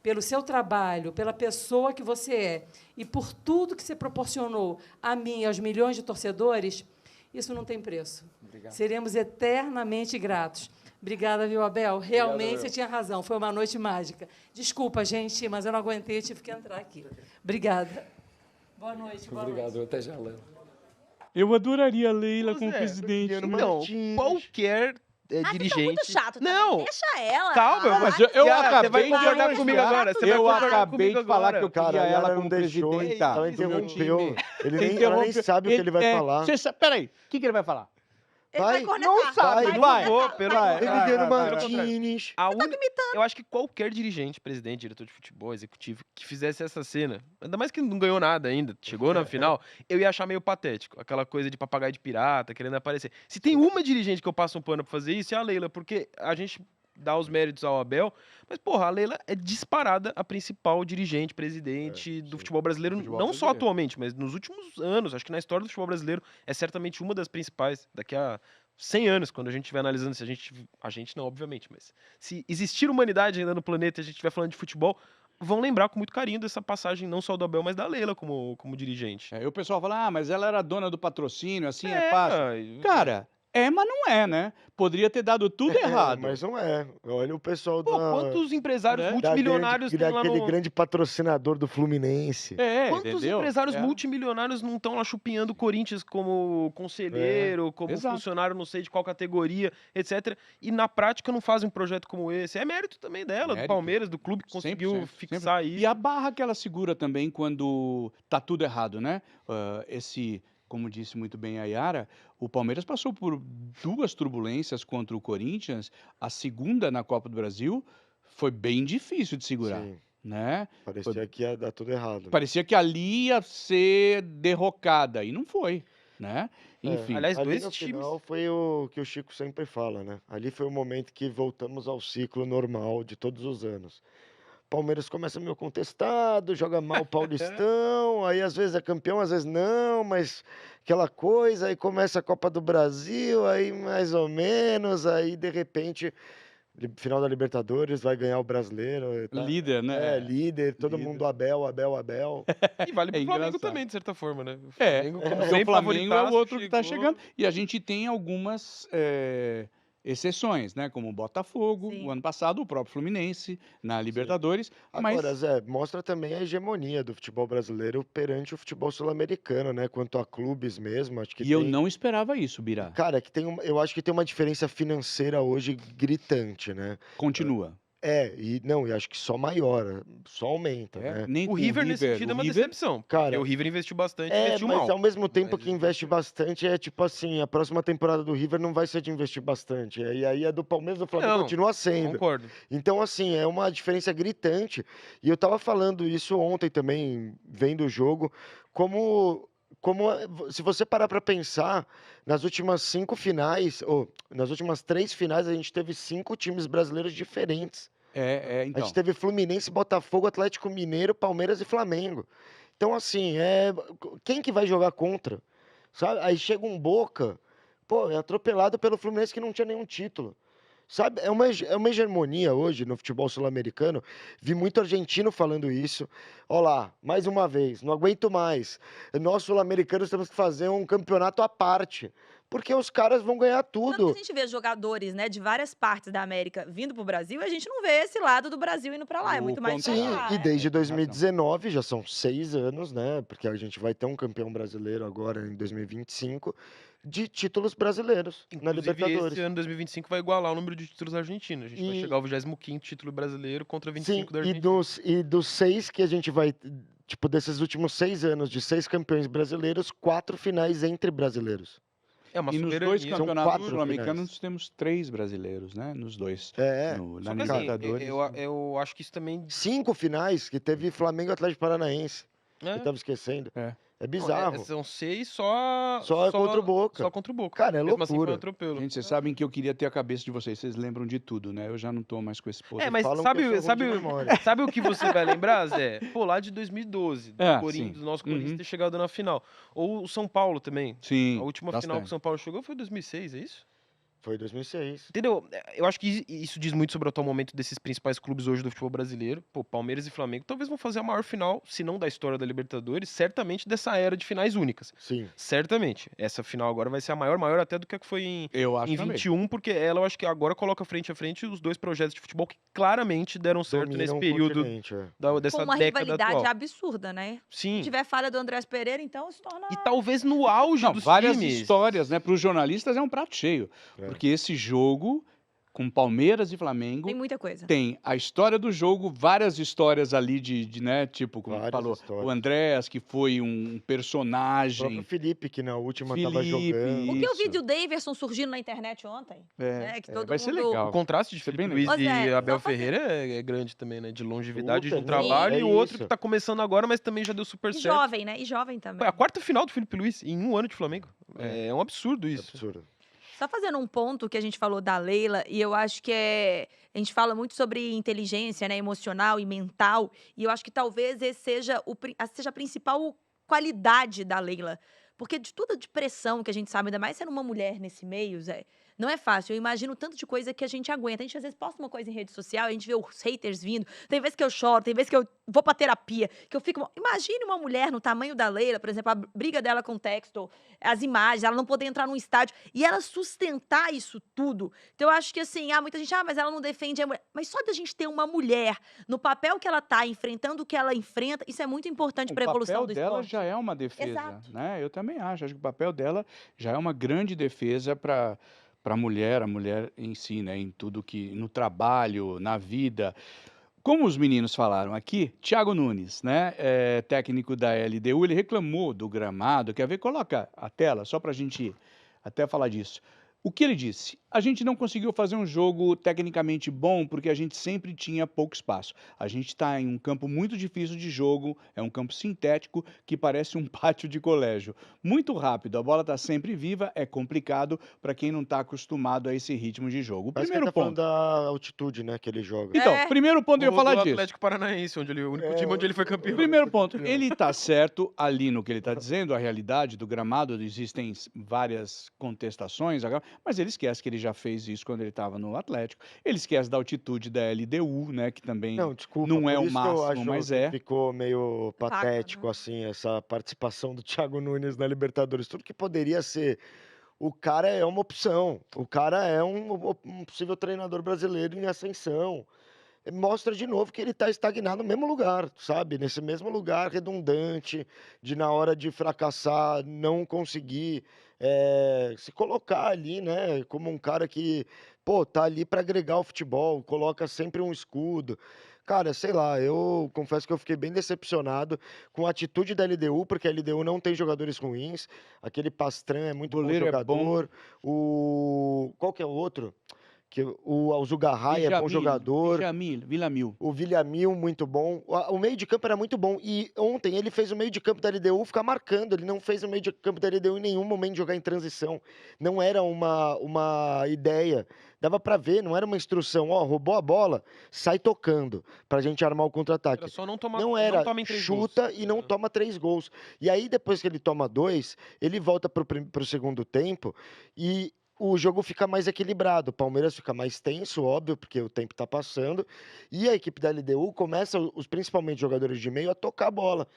pelo seu trabalho, pela pessoa que você é e por tudo que você proporcionou a mim e aos milhões de torcedores, isso não tem preço. Obrigado. Seremos eternamente gratos. Obrigada, viu, Abel? Realmente você tinha razão, foi uma noite mágica. Desculpa, gente, mas eu não aguentei, eu tive que entrar aqui. Obrigada. Boa noite, boa Obrigado. noite. Até já, Leila. Eu adoraria a Leila como Zé, presidente. Luciano Não, Martins. qualquer Ah, dirigente. você tá muito chato também. Não, Deixa ela. calma, Mas eu Yara, acabei você vai de concordar elogiar. comigo agora. Você vai Eu concordar acabei comigo de falar agora. que eu Cara, queria a ela Yara como não deixou, presidenta ela do meu interrompeu. time. Ela Interrompe- nem sabe o que ele vai falar. Peraí, o que ele vai falar? Ele vai Vai, cornetar. não sabe, vai, vai. vou, pelo Vai, contrário. Emiliano vai. Martins. Eu acho que qualquer dirigente, presidente, diretor de futebol, executivo, que fizesse essa cena, ainda mais que não ganhou nada ainda, chegou na final, eu ia achar meio patético. Aquela coisa de papagaio de pirata, querendo aparecer. Se tem uma dirigente que eu passo um pano pra fazer isso, é a Leila, porque a gente dá os méritos ao Abel, mas, porra, a Leila é disparada a principal dirigente, presidente do sim. futebol brasileiro, Futebol não só brasileiro. atualmente, mas nos últimos anos. Acho que na história do futebol brasileiro é certamente uma das principais. Daqui a 100 anos, quando a gente estiver analisando, se a gente não, obviamente, mas se existir humanidade ainda no planeta e a gente estiver falando de futebol, vão lembrar com muito carinho dessa passagem, não só do Abel, mas da Leila como dirigente. Aí o pessoal fala, mas ela era dona do patrocínio, assim é fácil. Cara, mas não é, né? Poderia ter dado tudo errado. Mas não é. Olha o pessoal Pô, da, quantos empresários né? multimilionários tem lá daquele no... grande patrocinador do Fluminense. Quantos entendeu? empresários multimilionários não estão lá chupinhando o Corinthians como conselheiro, como exato. funcionário, não sei de qual categoria, etc. E na prática não fazem um projeto como esse. É mérito também dela, do Mérito. Palmeiras, do clube que conseguiu 100%, fixar isso. E a barra que ela segura também quando tá tudo errado, né? Como disse muito bem a Yara, o Palmeiras passou por 2 turbulências contra o Corinthians. A segunda na Copa do Brasil foi bem difícil de segurar, Sim, né? parecia que ia dar tudo errado. Parecia que ali ia ser derrocada e não foi, né? Enfim. Aliás, Ali dois no times. final foi o que o Chico sempre fala, né? Ali foi o momento que voltamos ao ciclo normal de todos os anos. Palmeiras começa meio contestado, joga mal o Paulistão, aí às vezes é campeão, às vezes não, mas aquela coisa, aí começa a Copa do Brasil, aí mais ou menos, aí de repente, final da Libertadores, vai ganhar o Brasileiro. Tá? Líder, né? Líder, todo Líder. mundo Abel. E vale pro É Flamengo engraçado. também, de certa forma, né? O É, Flamengo, porque como o bem Flamengo é o favoritaço, outro que está chegou. chegando. E a gente tem algumas exceções, né? Como o Botafogo, Sim. o ano passado, o próprio Fluminense, na Libertadores. Mas Agora, Zé, mostra também a hegemonia do futebol brasileiro perante o futebol sul-americano, né? Quanto a clubes mesmo, acho que eu tem... não esperava isso, Birá. Cara, eu acho que tem uma diferença financeira hoje gritante, né? Continua. E acho que só maior, só aumenta, né? Nem O com River, nesse sentido, é uma decepção. Cara, Porque o River investiu bastante, É, investiu mas mal. ao mesmo tempo Mas que investe bastante, é tipo assim, a próxima temporada do River não vai ser de investir bastante. E aí a do Palmeiras do Flamengo Não, continua sendo. Concordo. Então, assim, é uma diferença gritante. E eu tava falando isso ontem também, vendo o jogo, se você parar para pensar, nas últimas 5 finais, ou nas últimas 3 finais, a gente teve 5 times brasileiros diferentes. A Então. gente teve Fluminense, Botafogo, Atlético Mineiro, Palmeiras e Flamengo. Então, assim, quem que vai jogar contra? Sabe? Aí chega um Boca, é atropelado pelo Fluminense que não tinha nenhum título. Sabe, é uma hegemonia hoje no futebol sul-americano. Vi muito argentino falando isso. Ó lá, mais uma vez, não aguento mais. Nós sul-americanos temos que fazer um campeonato à parte, porque os caras vão ganhar Tanto que a tudo. gente vê jogadores, né, de várias partes da América vindo pro Brasil, e a gente não vê esse lado do Brasil indo pra lá, é O muito mais pra Sim, contrário. cá, e é. desde Tem razão. 2019, já são 6 anos, né? Porque a gente vai ter um campeão brasileiro agora em 2025, de títulos brasileiros na Inclusive, esse Libertadores. ano 2025 vai igualar o número de títulos argentinos. A gente vai E chegar ao 25º título brasileiro contra sim, 25 da e Argentina. dos 6 que a gente vai, tipo, desses últimos 6 anos, de 6 campeões brasileiros, 4 finais entre brasileiros. É uma E nos 2 soberania. São campeonatos 4 sul-americanos finais. nós temos 3 brasileiros, né, nos 2. É, Na Só que assim, Libertadores. eu acho que isso também. 5 finais que teve Flamengo e Atlético Paranaense. Eu É, tava esquecendo. É. É não, bizarro. são 6 só. Só contra o Boca. Só contra o Boca. Cara, é Mesmo assim foi um loucura. atropelo. Gente, vocês sabem que eu queria ter a cabeça de vocês. Vocês lembram de tudo, né? Eu já não tô mais com esse poder. É, mas Falam que eu sou ruim sabe, de memória. sabe o que você vai lembrar, Zé? Pô, lá de 2012, do É, Corinthians, sim. do nosso Corinthians Uhum. ter chegado na final. Ou o São Paulo também. Sim, A última final que o bastante. São Paulo chegou foi em 2006, é isso? Foi 2006. Entendeu? Eu acho que isso diz muito sobre o atual momento desses principais clubes hoje do futebol brasileiro. Pô, Palmeiras e Flamengo talvez vão fazer a maior final, se não da história da Libertadores, certamente dessa era de finais únicas. Sim. Certamente. Essa final agora vai ser a maior até do que a que foi Eu acho em também. 21, porque ela eu acho que agora coloca frente a frente os dois projetos de futebol que claramente deram certo nesse Dominam o período continente, é. dessa Com uma década rivalidade atual. absurda, né? Sim. Se tiver falha do Andrés Pereira, então se torna... E talvez no auge Não, dos várias times. histórias, né? Para os jornalistas é um prato cheio. É. Porque esse jogo, com Palmeiras e Flamengo, Tem muita coisa. tem a história do jogo, várias histórias ali né? Tipo, como Várias falou, histórias. o Andrés, que foi um O próprio personagem. Felipe, que na última tava Felipe, jogando. O que eu vi isso. do Daverson surgindo na internet ontem, né? Que todo vai ser mundo... legal. O contraste de Isso é Felipe bem Luiz legal. Ô, e Zé, Abel só fazer- Ferreira é grande também, né? De longevidade, Puta, de sim, trabalho. é E o outro isso. que tá começando agora, mas também já deu super E certo. jovem, né? E jovem também. Foi a quarta final do Felipe Luiz em um ano de Flamengo. É. É um absurdo isso. Absurdo. Só fazendo um ponto que a gente falou da Leila, e eu acho que a gente fala muito sobre inteligência, né, emocional e mental, e eu acho que talvez esse seja a principal qualidade da Leila. Porque de toda de pressão que a gente sabe, ainda mais sendo uma mulher nesse meio, Zé, não é fácil. Eu imagino o tanto de coisa que a gente aguenta. A gente às vezes posta uma coisa em rede social, a gente vê os haters vindo. Tem vezes que eu choro, tem vezes que eu vou pra terapia, que eu fico... Imagine uma mulher no tamanho da Leila, por exemplo, a briga dela com o Textor, as imagens, ela não poder entrar num estádio, e ela sustentar isso tudo. Então eu acho que assim, muita gente, mas ela não defende a mulher. Mas só da gente ter uma mulher no papel que ela tá, enfrentando o que ela enfrenta, isso é muito importante pra evolução do O papel dela esporte. já é uma defesa, Exato. né? Eu também acho. Acho que o papel dela já é uma grande defesa para a mulher em si, né? Em tudo que, no trabalho, na vida. Como os meninos falaram aqui, Thiago Nunes, né? Técnico da LDU, ele reclamou do gramado. Quer ver? Coloca a tela só para a gente até falar disso. O que ele disse? A gente não conseguiu fazer um jogo tecnicamente bom porque a gente sempre tinha pouco espaço. A gente está em um campo muito difícil de jogo, é um campo sintético que parece um pátio de colégio. Muito rápido, a bola está sempre viva, é complicado para quem não está acostumado a esse ritmo de jogo. O Parece que ele primeiro tá falando ponto. da altitude, né, que ele joga. Então, É. primeiro ponto eu ia O falar do disso. Atlético Paranaense, o único time onde ele foi campeão. Primeiro ponto, ele está certo ali no que ele está dizendo, a realidade do gramado, existem várias contestações, mas ele esquece que ele já fez isso quando ele estava no Atlético. Ele esquece da altitude da LDU, né, que também Não, desculpa, não é por o isso que eu máximo, acho mas que é. ficou meio Vaga, patético, né? assim, essa participação do Thiago Nunes na Libertadores. Tudo que poderia ser. O cara é uma opção. O cara é um possível treinador brasileiro em ascensão. Mostra de novo que ele está estagnado no mesmo lugar, sabe? Nesse mesmo lugar redundante, de na hora de fracassar, não conseguir se colocar ali, né? Como um cara que, pô, tá ali para agregar o futebol, coloca sempre um escudo. Cara, sei lá, eu confesso que eu fiquei bem decepcionado com a atitude da LDU, porque a LDU não tem jogadores ruins. Aquele Pastran é muito bom Goleiro é bom. jogador. Qual que é o outro? Que o Alzugarray é bom jogador. Villamil. O Villamil, muito bom. O meio de campo era muito bom. E ontem ele fez o meio de campo da LDU ficar marcando. Ele não fez o meio de campo da LDU em nenhum momento jogar em transição. Não era uma ideia. Dava pra ver, não era uma instrução. Ó, roubou a bola, sai tocando pra gente armar o contra-ataque. Era só não tomar, Não era, tomem 3 chuta gols. e não toma 3 gols. E aí, depois que ele toma 2, ele volta pro segundo tempo e o jogo fica mais equilibrado. O Palmeiras fica mais tenso, óbvio, porque o tempo tá passando. E a equipe da LDU começa, principalmente jogadores de meio, a tocar a bola.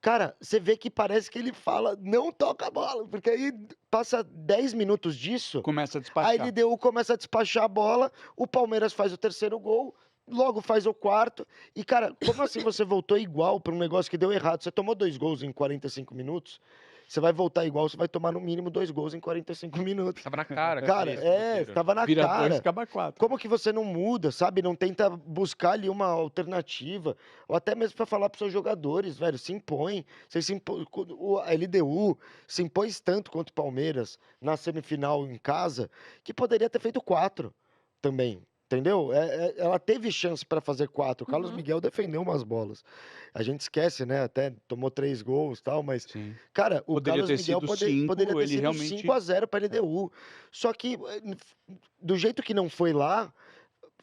Cara, você vê que parece que ele fala, não toca a bola, porque aí passa 10 minutos disso, Começa a a despachar. LDU começa a despachar a bola, o Palmeiras faz o terceiro gol, logo faz o quarto. E, cara, como assim você voltou igual para um negócio que deu errado? Você tomou 2 gols em 45 minutos, você vai voltar igual, você vai tomar no mínimo 2 gols em 45 minutos. Tava na cara, Cara, isso, roteiro. tava na Vira 2, cara. acaba 4. Como que você não muda, sabe? Não tenta buscar ali uma alternativa, ou até mesmo para falar para seus jogadores, velho, se impõe. Vocês se impõe, a LDU se impôs tanto contra o Palmeiras na semifinal em casa, que poderia ter feito 4 também. Entendeu? Ela teve chance para fazer 4. O Carlos Uhum. Miguel defendeu umas bolas. A gente esquece, né? Até tomou 3 gols e tal, mas Sim. cara, o Poderia Carlos ter Miguel sido 5, poderia ter ele sido realmente 5-0 para a LDU. Só que, do jeito que não foi lá,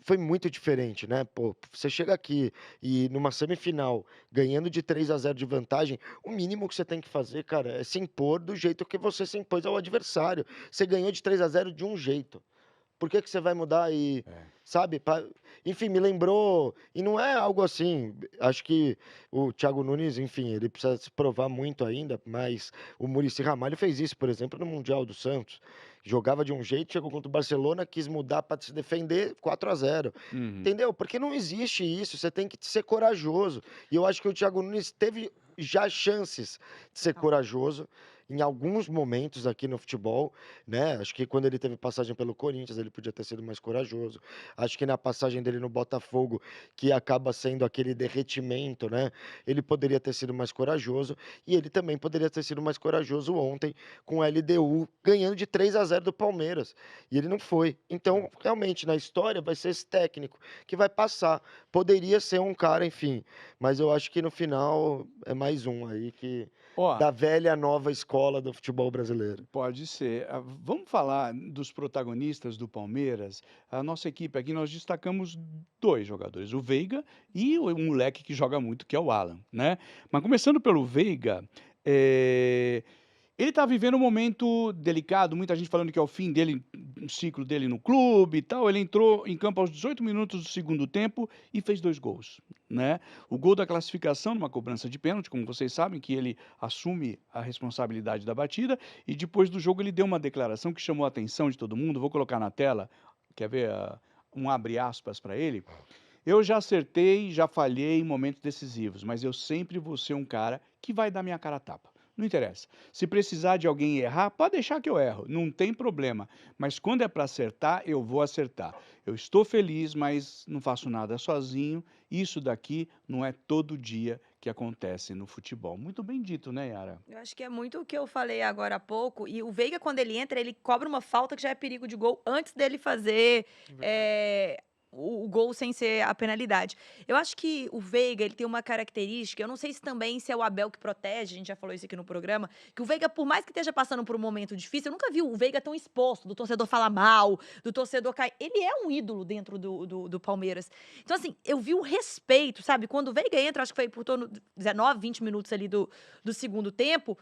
foi muito diferente, né? Pô, você chega aqui e numa semifinal, ganhando de 3-0 de vantagem, o mínimo que você tem que fazer, cara, é se impor do jeito que você se impôs ao adversário. Você ganhou de 3-0 de um jeito. Por que você vai mudar e, sabe? Enfim, me lembrou. E não é algo assim. Acho que o Thiago Nunes, enfim, ele precisa se provar muito ainda, mas o Muricy Ramalho fez isso, por exemplo, no Mundial do Santos. Jogava de um jeito, chegou contra o Barcelona, quis mudar para se defender, 4-0. Uhum. Entendeu? Porque não existe isso, você tem que ser corajoso. E eu acho que o Thiago Nunes teve já chances de ser corajoso em alguns momentos aqui no futebol, né? Acho que quando ele teve passagem pelo Corinthians, ele podia ter sido mais corajoso. Acho que na passagem dele no Botafogo, que acaba sendo aquele derretimento, né? Ele poderia ter sido mais corajoso e ele também poderia ter sido mais corajoso ontem com o LDU ganhando de 3-0 do Palmeiras. E ele não foi. Então, realmente, na história vai ser esse técnico que vai passar. Poderia ser um cara, enfim, mas eu acho que no final é mais um aí que Ó, da velha nova escola do futebol brasileiro. pode ser. Vamos falar dos protagonistas do Palmeiras. A nossa equipe aqui, nós destacamos 2 jogadores, o Veiga e um moleque que joga muito, que é o Alan, né? Mas começando pelo Veiga, ele está vivendo um momento delicado, muita gente falando que é o fim dele, o ciclo dele no clube e tal. Ele entrou em campo aos 18 minutos do segundo tempo e fez 2 gols, né? O gol da classificação numa cobrança de pênalti, como vocês sabem, que ele assume a responsabilidade da batida, e depois do jogo ele deu uma declaração que chamou a atenção de todo mundo. Vou colocar na tela, quer ver um abre aspas para ele? Eu já acertei, já falhei em momentos decisivos, mas eu sempre vou ser um cara que vai dar minha cara a tapa. Não interessa. Se precisar de alguém errar, pode deixar que eu erro, não tem problema. Mas quando é para acertar, eu vou acertar. Eu estou feliz, mas não faço nada sozinho. Isso daqui não é todo dia que acontece no futebol. Muito bem dito, né, Yara? Eu acho que é muito o que eu falei agora há pouco. E o Veiga, quando ele entra, ele cobra uma falta que já é perigo de gol antes dele fazer o gol sem ser a penalidade. Eu acho que o Veiga, ele tem uma característica, eu não sei se também se é o Abel que protege, a gente já falou isso aqui no programa, que o Veiga, por mais que esteja passando por um momento difícil, eu nunca vi o Veiga tão exposto, do torcedor falar mal, do torcedor cair. Ele é um ídolo dentro do Palmeiras. Então, assim, eu vi o respeito, sabe? Quando o Veiga entra, acho que foi por torno de 19, 20 minutos ali do segundo tempo,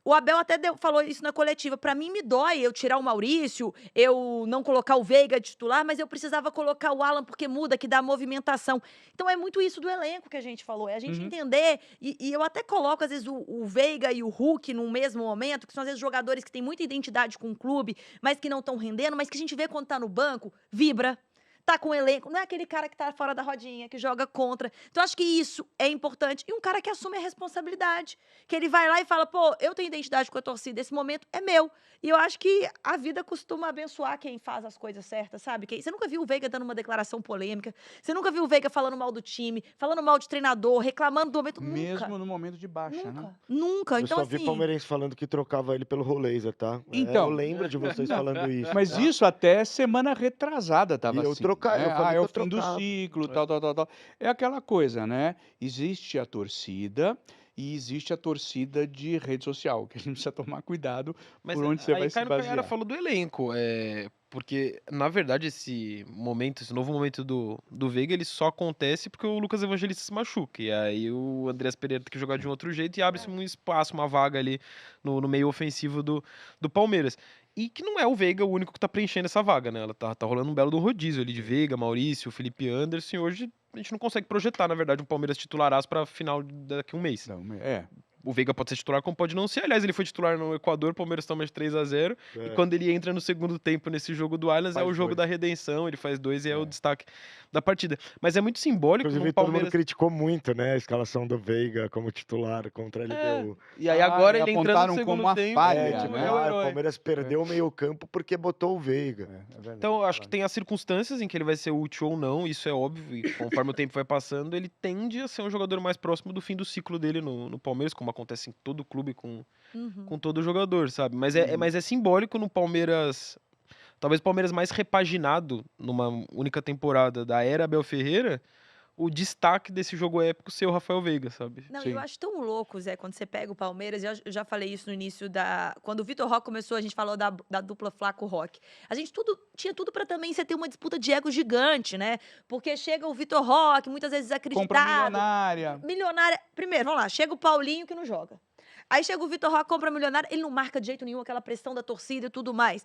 o Abel até falou isso na coletiva. Pra mim, me dói eu tirar o Maurício, eu não colocar o Veiga titular, mas eu precisava colocar o Alan porque muda, que dá movimentação. Então, é muito isso do elenco que a gente falou. É a gente entender, e eu até coloco, às vezes, o Veiga e o Hulk num mesmo momento, que são, às vezes, jogadores que têm muita identidade com o clube, mas que não estão rendendo, mas que a gente vê quando tá no banco, vibra. Tá com o elenco, não é aquele cara que tá fora da rodinha, que joga contra. Então, acho que isso é importante. E um cara que assume a responsabilidade. Que ele vai lá e fala, pô, eu tenho identidade com a torcida, esse momento é meu. E eu acho que a vida costuma abençoar quem faz as coisas certas, sabe? Você nunca viu o Veiga dando uma declaração polêmica. Você nunca viu o Veiga falando mal do time, falando mal de treinador, reclamando do momento. Mesmo Nunca. no momento de baixa, né? Nunca. Eu Então, só vi assim, palmeirense falando que trocava ele pelo Roleza, tá? Então. Eu lembro de vocês falando isso. Mas isso até semana retrasada estava E eu assim, trocar, né? eu falei É que o eu fim do trocava. ciclo, tal. É aquela coisa, né? Existe a torcida e existe a torcida de rede social, que a gente precisa tomar cuidado Mas por onde você vai aí se cai no que a Yara basear. falou do elenco, porque, na verdade, esse novo momento do Veiga, ele só acontece porque o Lucas Evangelista se machuca. E aí o Andreas Pereira tem que jogar de um outro jeito e abre-se um espaço, uma vaga ali no meio ofensivo do Palmeiras. E que não é o Veiga o único que tá preenchendo essa vaga, né? Ela tá rolando um belo do rodízio ali de Veiga, Maurício, Felipe Anderson. E hoje a gente não consegue projetar, na verdade, um Palmeiras titularaço pra final daqui a um mês. Não, O Veiga pode ser titular, como pode não ser. Aliás, ele foi titular no Equador, o Palmeiras toma de 3-0. E É. quando ele entra no segundo tempo nesse jogo do Allianz, é Faz o jogo 2. da redenção. Ele faz 2 e é o destaque da partida. Mas é muito simbólico Inclusive, no todo mundo Palmeiras. criticou muito, né, a escalação do Veiga como titular contra a É, LDU. e aí agora e ele entrando apontaram no como segundo uma tempo, falha, É, né? tipo, é o o herói. Palmeiras perdeu o meio-campo porque botou o Veiga. É verdade. Então, eu acho que tem as circunstâncias em que ele vai ser útil ou não, isso é óbvio, e conforme o tempo vai passando, ele tende a ser um jogador mais próximo do fim do ciclo dele no Palmeiras, como acontece em todo clube com todo jogador, sabe? Mas é simbólico no Palmeiras, talvez o Palmeiras mais repaginado numa única temporada da era Abel Ferreira, o destaque desse jogo épico ser o Rafael Veiga, sabe? Não, Sim. eu acho tão louco, Zé, quando você pega o Palmeiras, eu já falei isso no início da... Quando o Vitor Roque começou, a gente falou da dupla Flaco-Roque. A gente tinha tudo pra também você ter uma disputa de ego gigante, né? Porque chega o Vitor Roque, muitas vezes Compra desacreditado. milionária. Milionária. Primeiro, vamos lá, chega o Paulinho que não joga. Aí chega o Vitor Roque, compra milionário, ele não marca de jeito nenhum aquela pressão da torcida e tudo mais.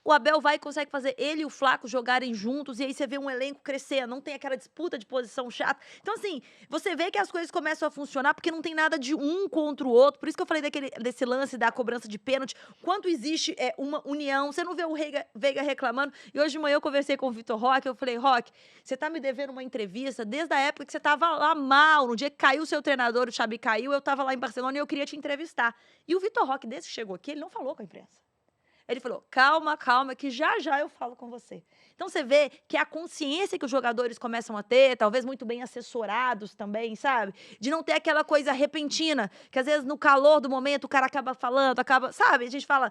O Abel vai e consegue fazer ele e o Flaco jogarem juntos, e aí você vê um elenco crescer, não tem aquela disputa de posição chata. Então, assim, você vê que as coisas começam a funcionar porque não tem nada de um contra o outro. Por isso que eu falei desse lance da cobrança de pênalti. Quanto existe uma união, você não vê o Veiga reclamando. E hoje de manhã eu conversei com o Vitor Roque, eu falei, Roque, você tá me devendo uma entrevista desde a época que você tava lá mal, no dia que caiu o seu treinador, o Xabi caiu, eu tava lá em Barcelona e eu queria te entrevistar. E o Vitor Roque, desde que chegou aqui, ele não falou com a imprensa. Ele falou, calma, calma, que já eu falo com você. Então você vê que a consciência que os jogadores começam a ter, talvez muito bem assessorados também, sabe? De não ter aquela coisa repentina, que às vezes no calor do momento o cara acaba falando, sabe? A gente fala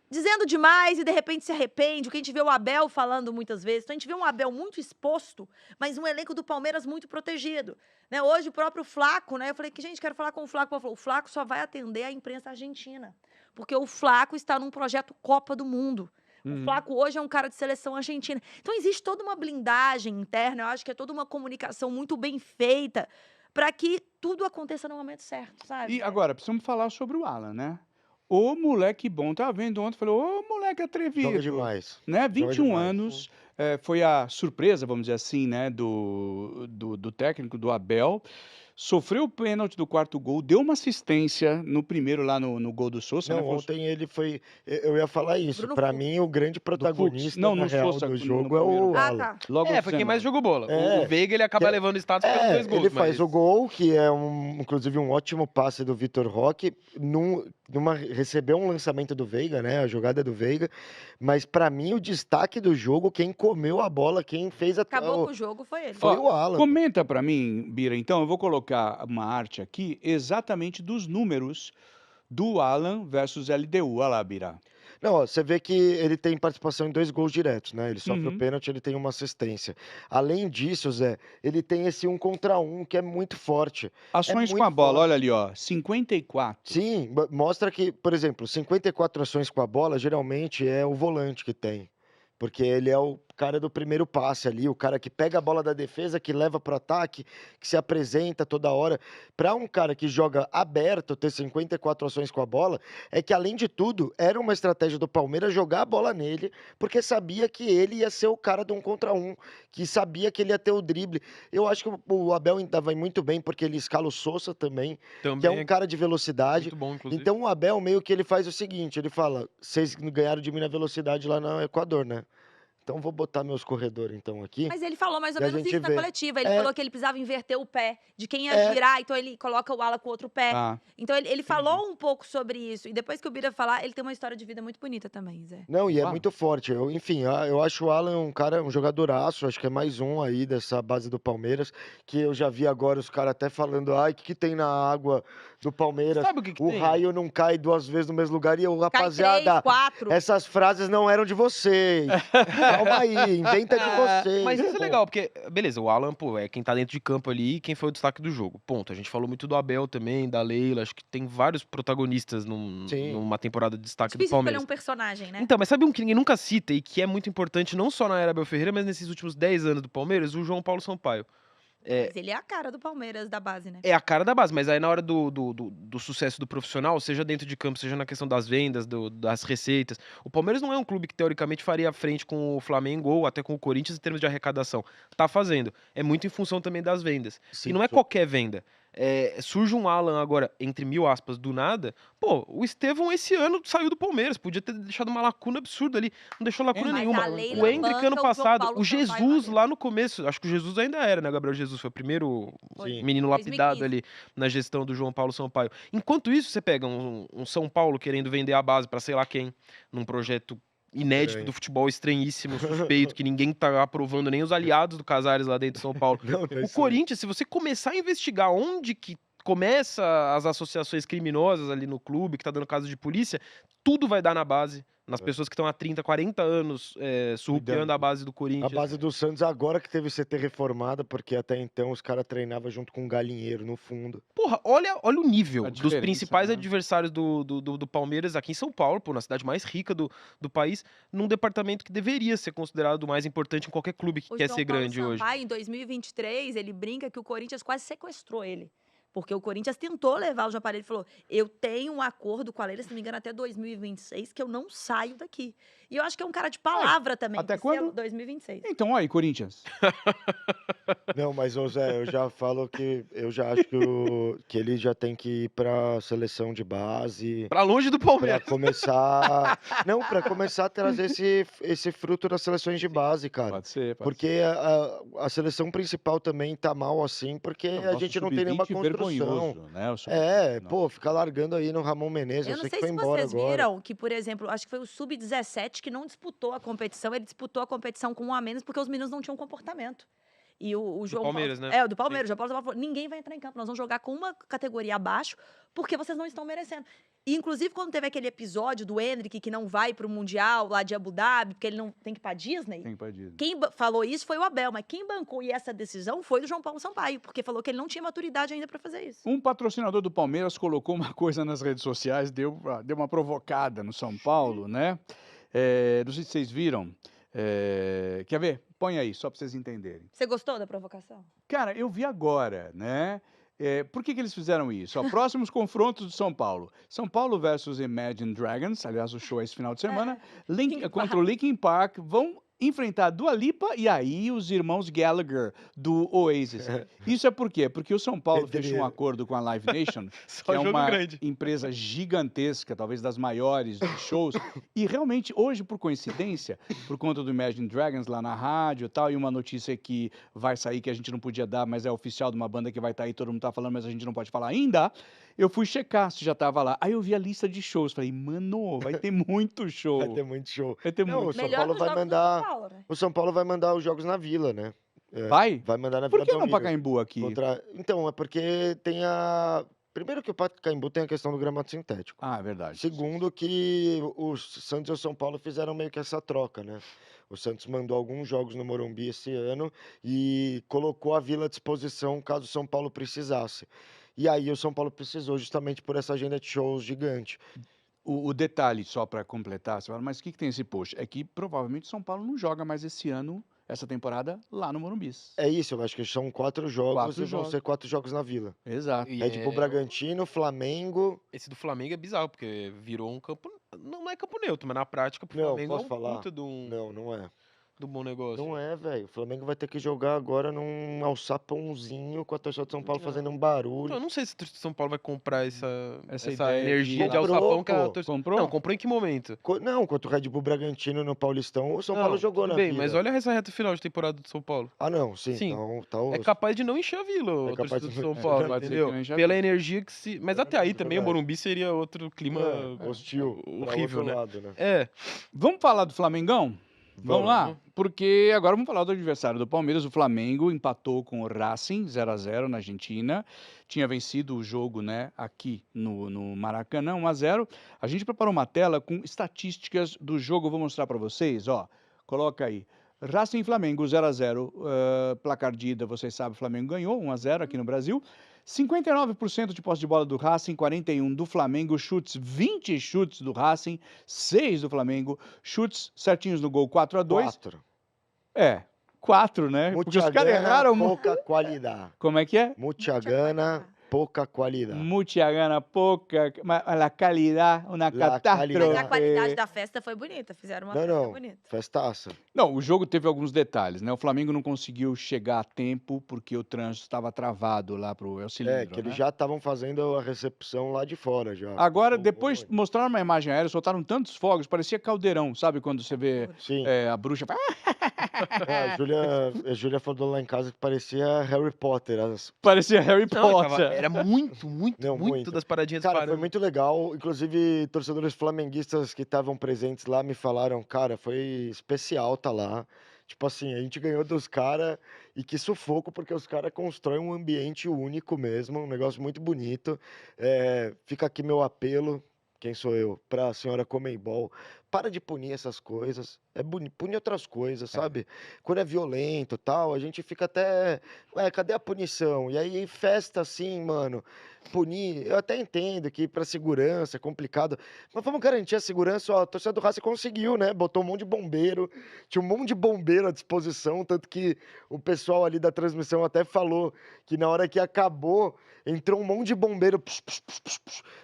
dizendo demais e de repente se arrepende. O que a gente vê o Abel falando muitas vezes. Então a gente vê um Abel muito exposto, mas um elenco do Palmeiras muito protegido. Né? Hoje o próprio Flaco, né? Eu falei que, gente, quero falar com o Flaco. Ele falou, o Flaco só vai atender a imprensa argentina. Porque o Flaco está num projeto Copa do Mundo. O Flaco hoje é um cara de seleção argentina. Então existe toda uma blindagem interna, eu acho que é toda uma comunicação muito bem feita para que tudo aconteça no momento certo, sabe? E agora, precisamos falar sobre o Alan, né? Ô moleque bom, tava vendo ontem, falou, ô moleque atrevido. Joga demais. Né? Joga 21 demais. anos, foi a surpresa, vamos dizer assim, né, do técnico, do Abel. Sofreu o pênalti do quarto gol, deu uma assistência no primeiro lá no gol do Sousa, né? Não, Foi o- ontem ele foi. Eu ia falar isso. Bruno Pra Fux. mim, o grande protagonista Não, na no real Sousa, do no jogo é primeiro o gol. Ah, Alan. tá. Logo Foi quem mais jogou bola. É. O Veiga, ele acaba Que- levando status pelos 2 gols. Ele faz mas- o gol, que é inclusive um ótimo passe do Vitor Roque, recebeu um lançamento do Veiga, né? A jogada do Veiga. Mas pra mim, o destaque do jogo, quem comeu a bola, quem fez Acabou com o jogo, foi ele. foi Ó, o Alan. Comenta pra mim, Bira, então, eu vou colocar uma arte aqui exatamente dos números do Alan versus LDU. Olha lá, Bira. Não, ó, você vê que ele tem participação em 2 gols diretos, né? Ele sofre Uhum. o pênalti, ele tem uma assistência. Além disso, Zé, ele tem esse 1 contra 1, que é muito forte. Ações com muito a bola, forte. olha ali, ó, 54. Sim, mostra que, por exemplo, 54 ações com a bola, geralmente é o volante que tem. Porque ele é o cara do primeiro passe ali, o cara que pega a bola da defesa, que leva pro ataque, que se apresenta toda hora. Para um cara que joga aberto, ter 54 ações com a bola, é que, além de tudo, era uma estratégia do Palmeiras jogar a bola nele, porque sabia que ele ia ser o cara do 1 contra 1, que sabia que ele ia ter o drible. Eu acho que o Abel ainda vai muito bem, porque ele escala o Sousa também, Também que é um cara de velocidade. muito bom, inclusive. Então o Abel meio que ele faz o seguinte, ele fala, vocês ganharam de mim na velocidade lá no Equador, né? Então vou botar meus corredores então aqui. Mas ele falou mais ou E a menos gente isso na vê. coletiva. Ele É. falou que ele precisava inverter o pé, de quem ia É. girar, então ele coloca o ala com o outro pé. Ah, Então ele falou um pouco sobre isso. E depois que o Bira falar, ele tem uma história de vida muito bonita também, Zé. Não, e é Uau. muito forte. Enfim, eu acho o Alan um jogadoraço, acho que é mais um aí dessa base do Palmeiras, que eu já vi agora os caras até falando, ai, o que tem na água do Palmeiras? Sabe o que O tem? raio não cai 2 vezes no mesmo lugar. E eu, Cai 3, rapaziada, 4. essas frases não eram de vocês. calma aí, inventa de vocês. Mas isso é pô. legal, porque, beleza, o Alan, pô, é quem tá dentro de campo ali e quem foi o destaque do jogo. Ponto. A gente falou muito do Abel também, da Leila, acho que tem vários protagonistas Sim. numa temporada de destaque do Difícil escolher Palmeiras. um personagem, né? Então, mas sabe um que ninguém nunca cita e que é muito importante, não só na era Abel Ferreira, mas nesses últimos 10 anos do Palmeiras, o João Paulo Sampaio. Mas ele é a cara do Palmeiras, da base, né? É a cara da base, mas aí na hora do sucesso do profissional, seja dentro de campo, seja na questão das vendas, das receitas, o Palmeiras não é um clube que teoricamente faria frente com o Flamengo ou até com o Corinthians em termos de arrecadação. Tá fazendo. É muito em função também das vendas. Sim, E não é sim. qualquer venda. Surge um Alan agora, entre 1000 aspas, do nada. Pô, o Estevão esse ano saiu do Palmeiras. Podia ter deixado uma lacuna absurda ali. Não deixou lacuna Mas nenhuma. a Leila O Hendrick ano banca o João passado. Paulo O Sampaio Jesus lá lá dentro. no começo. Acho que o Jesus ainda era, né? Gabriel Jesus foi o primeiro Sim. menino lapidado 2015. ali na gestão do João Paulo Sampaio. Enquanto isso, você pega um São Paulo querendo vender a base para sei lá quem, num projeto inédito Estranho. do futebol, estranhíssimo, suspeito, que ninguém tá aprovando, nem os aliados do Casares lá dentro de São Paulo. Não, não é O isso aí. Corinthians, se você começar a investigar onde que começa as associações criminosas ali no clube, que tá dando caso de polícia, tudo vai dar na base, nas pessoas que estão há 30, 40 anos surrupiando Cuidando. a base do A Corinthians. base do Santos agora que teve CT reformada, porque até então os caras treinavam junto com um galinheiro no fundo. Porra, olha o nível A dos diferença, principais né? adversários do Palmeiras aqui em São Paulo, pô, na cidade mais rica do país, num departamento que deveria ser considerado o mais importante em qualquer clube que O quer João ser Paulo grande hoje. Sampaio, em 2023, ele brinca que o Corinthians quase sequestrou ele. Porque o Corinthians tentou levar o João Paulo, ele falou, eu tenho um acordo com a Leila, se não me engano, até 2026, que eu não saio daqui. E eu acho que é um cara de palavra também. até que selo quando? 2026. Então, aí, Corinthians. Não, mas, ô Zé, eu já falo que eu já acho que ele já tem que ir pra seleção de base, Pra longe do pra Palmeiras. começar. Não, pra começar a trazer esse fruto das seleções de base, cara. Pode ser, pode ser. Porque a seleção principal também tá mal assim, porque O a nosso gente não tem nenhuma sub-20 construção. vergonhoso, né? O É, sub-20, pô, ficar largando aí no Ramon Menezes, Eu eu não sei que sei foi se embora vocês agora. viram que, por exemplo, acho que foi o Sub-17 que não disputou a competição, ele disputou a competição com um a menos porque os meninos não tinham comportamento. E o João Palmeiras, Paulo, né? o do Palmeiras. O João Paulo falou, ninguém vai entrar em campo, nós vamos jogar com uma categoria abaixo porque vocês não estão merecendo. E, inclusive, quando teve aquele episódio do Hendrick que não vai pro Mundial lá de Abu Dhabi, porque ele não tem que ir pra Disney, Tem pra Disney. quem falou isso foi o Abel, mas quem bancou essa decisão foi o João Paulo Sampaio, porque falou que ele não tinha maturidade ainda pra fazer isso. Um patrocinador do Palmeiras colocou uma coisa nas redes sociais, deu uma provocada no São Paulo, né? Não sei se vocês viram. Quer ver? Põe aí, só para vocês entenderem. Você gostou da provocação? Cara, eu vi agora, né? Por que eles fizeram isso? Ó, próximos confrontos do São Paulo. São Paulo versus Imagine Dragons, aliás, o show é esse final de semana. Linkin Contra o Linkin Park, vão enfrentar Dua Lipa e aí os irmãos Gallagher do Oasis. Isso é por quê? Porque o São Paulo fechou um acordo com a Live Nation, Só que é jogo uma grande. empresa gigantesca, talvez das maiores de shows. E realmente, hoje, por coincidência, por conta do Imagine Dragons lá na rádio e tal, e uma notícia que vai sair que a gente não podia dar, mas é oficial de uma banda que vai estar aí, todo mundo tá falando, mas a gente não pode falar ainda, eu fui checar se já tava lá. Aí eu vi a lista de shows, falei, mano, vai ter muito show. Vai ter muito show. Vai ter Não, muito. o São Melhor Paulo que os vai jogos do mandar. São Paulo, né? O São Paulo vai mandar os jogos na Vila, né? Vai? Vai mandar na Por Vila que não Belmiro. Pacaembu aqui? Então, é porque tem a. Primeiro que o Pacaembu tem a questão do gramado sintético. Ah, é verdade. Segundo que o Santos e o São Paulo fizeram meio que essa troca, né? O Santos mandou alguns jogos no Morumbi esse ano e colocou a Vila à disposição caso o São Paulo precisasse. E aí o São Paulo precisou justamente por essa agenda de shows gigante. O detalhe, só para completar, você fala, mas o que tem esse post? É que provavelmente o São Paulo não joga mais esse ano, essa temporada, lá no Morumbi. É isso, eu acho que são 4 jogos 4 e vão jogos. ser 4 jogos na Vila. Exato. E É tipo Bragantino, Flamengo. Esse do Flamengo é bizarro, porque virou um campo. Não é campo neutro, mas na prática pro Não, Flamengo é posso um falar? puta de um Não é. bom negócio. Não é, velho. O Flamengo vai ter que jogar agora num alçapãozinho com a torcida de São Paulo fazendo um barulho. Então, eu não sei se o São Paulo vai comprar essa ideia energia de- de alçapão que a Comprou, pô. torcida. Comprou? Não, comprou em que momento? Não, contra o Red Bull Bragantino no Paulistão, o São Não, Paulo jogou tudo na bem, Vila. mas olha essa reta final de temporada do São Paulo. Ah, não, sim. Sim. Então, tá É capaz de não encher a vila, É a capaz torcida de do não- São é, Paulo, pode ser que entendeu? não enche a Pela vila. energia que se. Mas até aí também o verdade. Morumbi seria outro clima hostil. pra horrível, outro né? lado, né? É. Vamos falar do Flamengão? Vamos lá? Vamos. Porque agora vamos falar do adversário do Palmeiras. O Flamengo empatou com o Racing 0-0 na Argentina. Tinha vencido o jogo, né, aqui no Maracanã, 1-0. A gente preparou uma tela com estatísticas do jogo. Eu vou mostrar para vocês, ó. Coloca aí. Racing e Flamengo 0-0, placar de ida, vocês sabem, o Flamengo ganhou 1-0 aqui no Brasil. 59% de posse de bola do Racing, 41 do Flamengo, chutes, 20 chutes do Racing, 6 do Flamengo, chutes certinhos no gol, 4-2. 4. É, 4, né? Porque os Mucha caras gana, erraram. pouca qualidade. Como é que é? Mucha gana, pouca qualidade. Mucha gana, pouca, mas a qualidade, uma La catástrofe. Mas a qualidade. qualidade da festa foi bonita. Fizeram uma Não, festa não. bonita. Festaça. Não, o jogo teve alguns detalhes, né? O Flamengo não conseguiu chegar a tempo porque o trânsito estava travado lá pro El Cilindro, É, que eles né? já estavam fazendo a recepção lá de fora já. Agora, Pessoal, depois oi. mostraram uma imagem aérea, soltaram tantos fogos, parecia caldeirão, sabe? Quando você vê Sim. a bruxa... A Júlia falou lá em casa que parecia Harry Potter. Parecia Harry Não, Potter. era muito, Não, muito. das paradinhas Cara, foi parando. muito legal. Inclusive, torcedores flamenguistas que estavam presentes lá me falaram, cara, foi especial tá lá. Tipo assim, a gente ganhou dos caras e que sufoco, porque os caras constroem um ambiente único mesmo, um negócio muito bonito. Fica aqui meu apelo, quem sou eu, pra senhora Comembol. Para de punir essas coisas. Pune outras coisas, sabe? Quando é violento e tal, a gente fica até. Ué, cadê a punição? E aí, em festa assim, mano, punir. Eu até entendo que pra segurança é complicado, mas vamos garantir a segurança. Ó, a torcida do Racing conseguiu, né? Botou um monte de bombeiro, tinha um monte de bombeiro à disposição, tanto que o pessoal ali da transmissão até falou que na hora que acabou, entrou um monte de bombeiro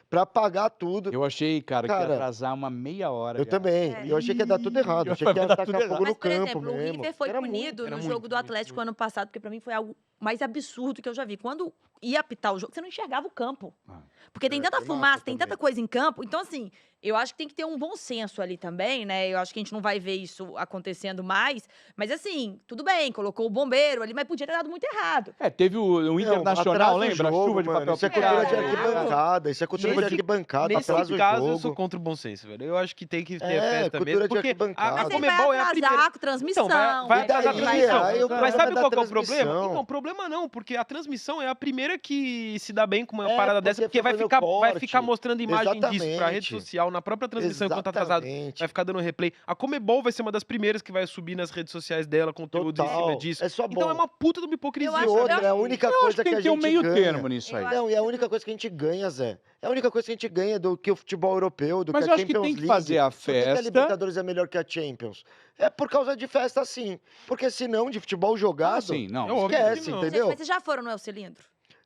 pra apagar tudo. Eu achei, cara, que ia Cara, atrasar uma meia hora. Eu cara. também. É. Eu achei que ia dar tudo errado. Ih, Achei que ia vai dar tacar tudo fogo errado. no Mas, por campo exemplo, o mesmo. River foi Era muito. punido era no muito, jogo do muito, Atlético muito. ano passado, porque pra mim foi algo mais absurdo que eu já vi. Quando ia apitar o jogo, você não enxergava o campo. Ah. Porque tem tanta foi massa fumaça, tem tanta também. coisa em campo. Então, assim, eu acho que tem que ter um bom senso ali também, né? Eu acho que a gente não vai ver isso acontecendo mais. Mas, assim, tudo bem, colocou o bombeiro ali, mas podia ter dado muito errado. Teve o Internacional, atrasa o lembra? A jogo, chuva de mano. papel Isso é cultura de picado. arquibancada. Isso é cultura de Nesse- arquibancada. Nesse Atrasa o caso, eu sou jogo. contra o bom senso, velho. Eu acho que tem que ter É, festa cultura mesmo, de porque arquibancada. Mas a aí vai Comebol é a primeira... atrasar com transmissão. Então, vai E daí? atrasar a transmissão. Aí o Mas problema sabe da qual que é o problema? transmissão. Então, problema não, porque a transmissão é a primeira que se dá bem com uma É, parada porque dessa, porque foi vai fazendo vai corte. ficar mostrando imagem disso pra Exatamente. rede social, na própria transmissão, enquanto tá atrasado. Exatamente. Vai ficar dando replay. A Comebol vai ser uma das primeiras que vai subir nas redes sociais dela conteúdo em cima Total. disso. É só Então é bom. uma puta de uma hipocrisia. Eu acho- E outra, eu é a única Eu acho coisa que tem que a que ter um gente meio ganha. termo nisso aí. Eu Não, e a única coisa que a gente ganha, Zé. É a única coisa que a gente ganha do que o futebol europeu, do Mas que eu a acho que Champions tem que League. fazer a Por que que a festa. Libertadores é melhor que a Champions? É por causa de festa, sim. Porque senão, de futebol jogado, Ah, sim, não. É óbvio que esquece, não. entendeu? Mas vocês já foram no El Cilindro?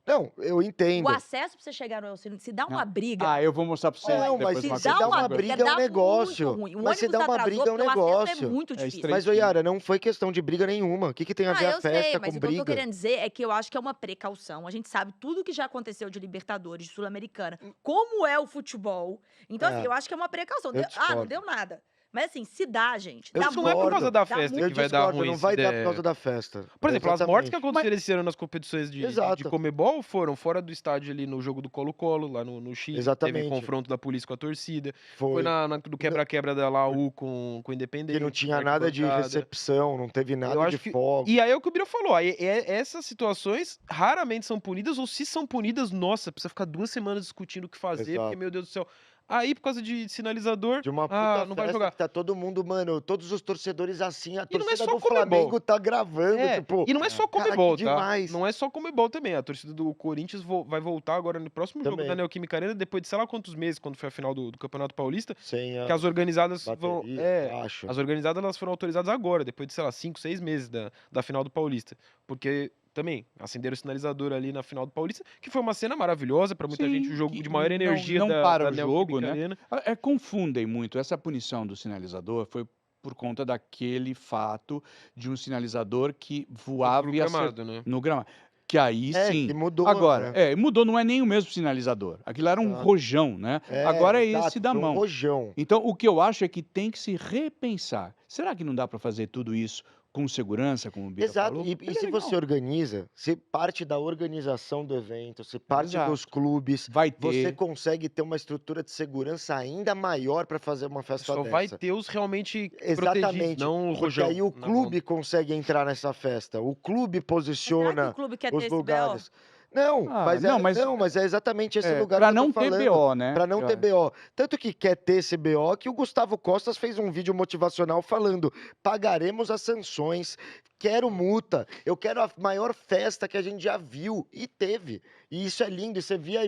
Não, eu entendo. O acesso pra você chegar no El Cilindro, se dá uma briga. Ah, eu vou mostrar pra vocês Não, depois mas uma se coisa. dá uma depois. briga, é um negócio. Muito ruim. O Mas se ônibus dá uma atrasou briga, é um porque o acesso negócio. é muito É difícil. estreito. Mas, ô Yara, não foi questão de briga nenhuma. O que tem a ver a eu festa sei, mas com o que eu tô briga? querendo dizer é que eu acho que é uma precaução. A gente sabe tudo que já aconteceu de Libertadores, de Sul-Americana, como é o futebol. Então, assim, É. eu acho que é uma precaução. Eu Não discordo. deu nada. Mas, assim, se dá, gente. Eu Dá Isso não é por discordo. causa da Dá festa Eu que vai dar discordo, ruim. não se vai dar der- por causa da festa. Por exemplo, as mortes que Exatamente. aconteceram nas competições de Exato. Comebol foram fora do estádio ali no jogo do Colo-Colo, lá no Chile. Exatamente. Teve confronto da polícia com a torcida. Foi. Foi do quebra-quebra da Laú com o Independente. Que não tinha na nada de arquibancada. recepção, não teve Eu nada acho de que- fogo. E aí é o que o Bira falou. Essas situações raramente são punidas, ou se são punidas, nossa, precisa ficar 2 semanas discutindo o que fazer, Exato. porque, meu Deus do céu. Aí, por causa de sinalizador, De uma puta não vai festa jogar. que tá todo mundo, mano, todos os torcedores assim, a E não é torcida só do Comebol. Flamengo tá gravando, É, tipo... e não é só cara, Comebol, que tá? demais. Não é só Comebol também. A torcida do Corinthians vai voltar agora no próximo jogo Também. da Neoquímica Arena, depois de sei lá quantos meses, quando foi a final do Campeonato Paulista, Sem a que as organizadas vão... bateria, acho. As organizadas elas foram autorizadas agora, depois de, sei lá, 5, 6 meses da final do Paulista. Porque também acenderam o sinalizador ali na final do Paulista, que foi uma cena maravilhosa pra muita Sim, gente, o jogo que de maior não- energia não da, para da o jogo, Neoquímica né? Arena. Confundem muito. Essa punição do sinalizador foi por conta daquele fato de um sinalizador que voava Pro e gramado, né? no gramado. Que aí É, sim. que mudou, Agora, né? mudou, não é nem o mesmo sinalizador. Aquilo era um Exato. rojão, né? Agora é exato, esse da foi um mão. rojão. Então, o que eu acho é que tem que se repensar. Será que não dá para fazer tudo isso com segurança, como o Bira Exato, falou? e Seria se legal. você organiza, se parte da organização do evento, se parte Exato. dos clubes, Vai você ter. consegue ter uma estrutura de segurança ainda maior para fazer uma festa Só dessa. vai ter os realmente protegidos, Exatamente, não o porque rojão. aí o na clube consegue entrar nessa festa, o clube Será que posiciona o clube quer ter os esse BO? lugares. Não, Ah, mas não, mas não, mas é exatamente esse lugar pra que eu tô não ter falando. BO, né? Pra não ter BO. Tanto que quer ter esse BO que o Gustavo Costas fez um vídeo motivacional falando: pagaremos as sanções, quero multa, eu quero a maior festa que a gente já viu. E teve. E isso é lindo. E você via a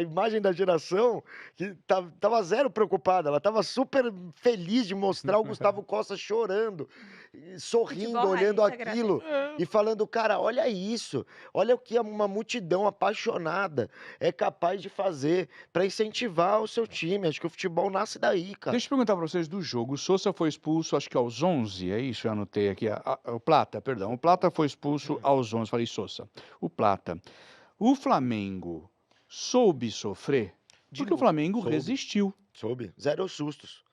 imagem da geração que tava zero preocupada. Ela tava super feliz de mostrar o Gustavo Costa chorando, sorrindo, Futebol olhando raiz aquilo É, e falando, cara, olha isso. Olha o que uma multidão apaixonada é capaz de fazer para incentivar o seu time. Acho que o futebol nasce daí, cara. Deixa eu perguntar para vocês do jogo. O Sousa foi expulso, acho que aos 11, é isso? Eu anotei aqui. O Plata, perdão. O Plata foi expulso aos 11. Falei Sousa. O Plata. O Flamengo soube sofrer de porque o novo. Flamengo Soube. resistiu. Soube? Zero sustos.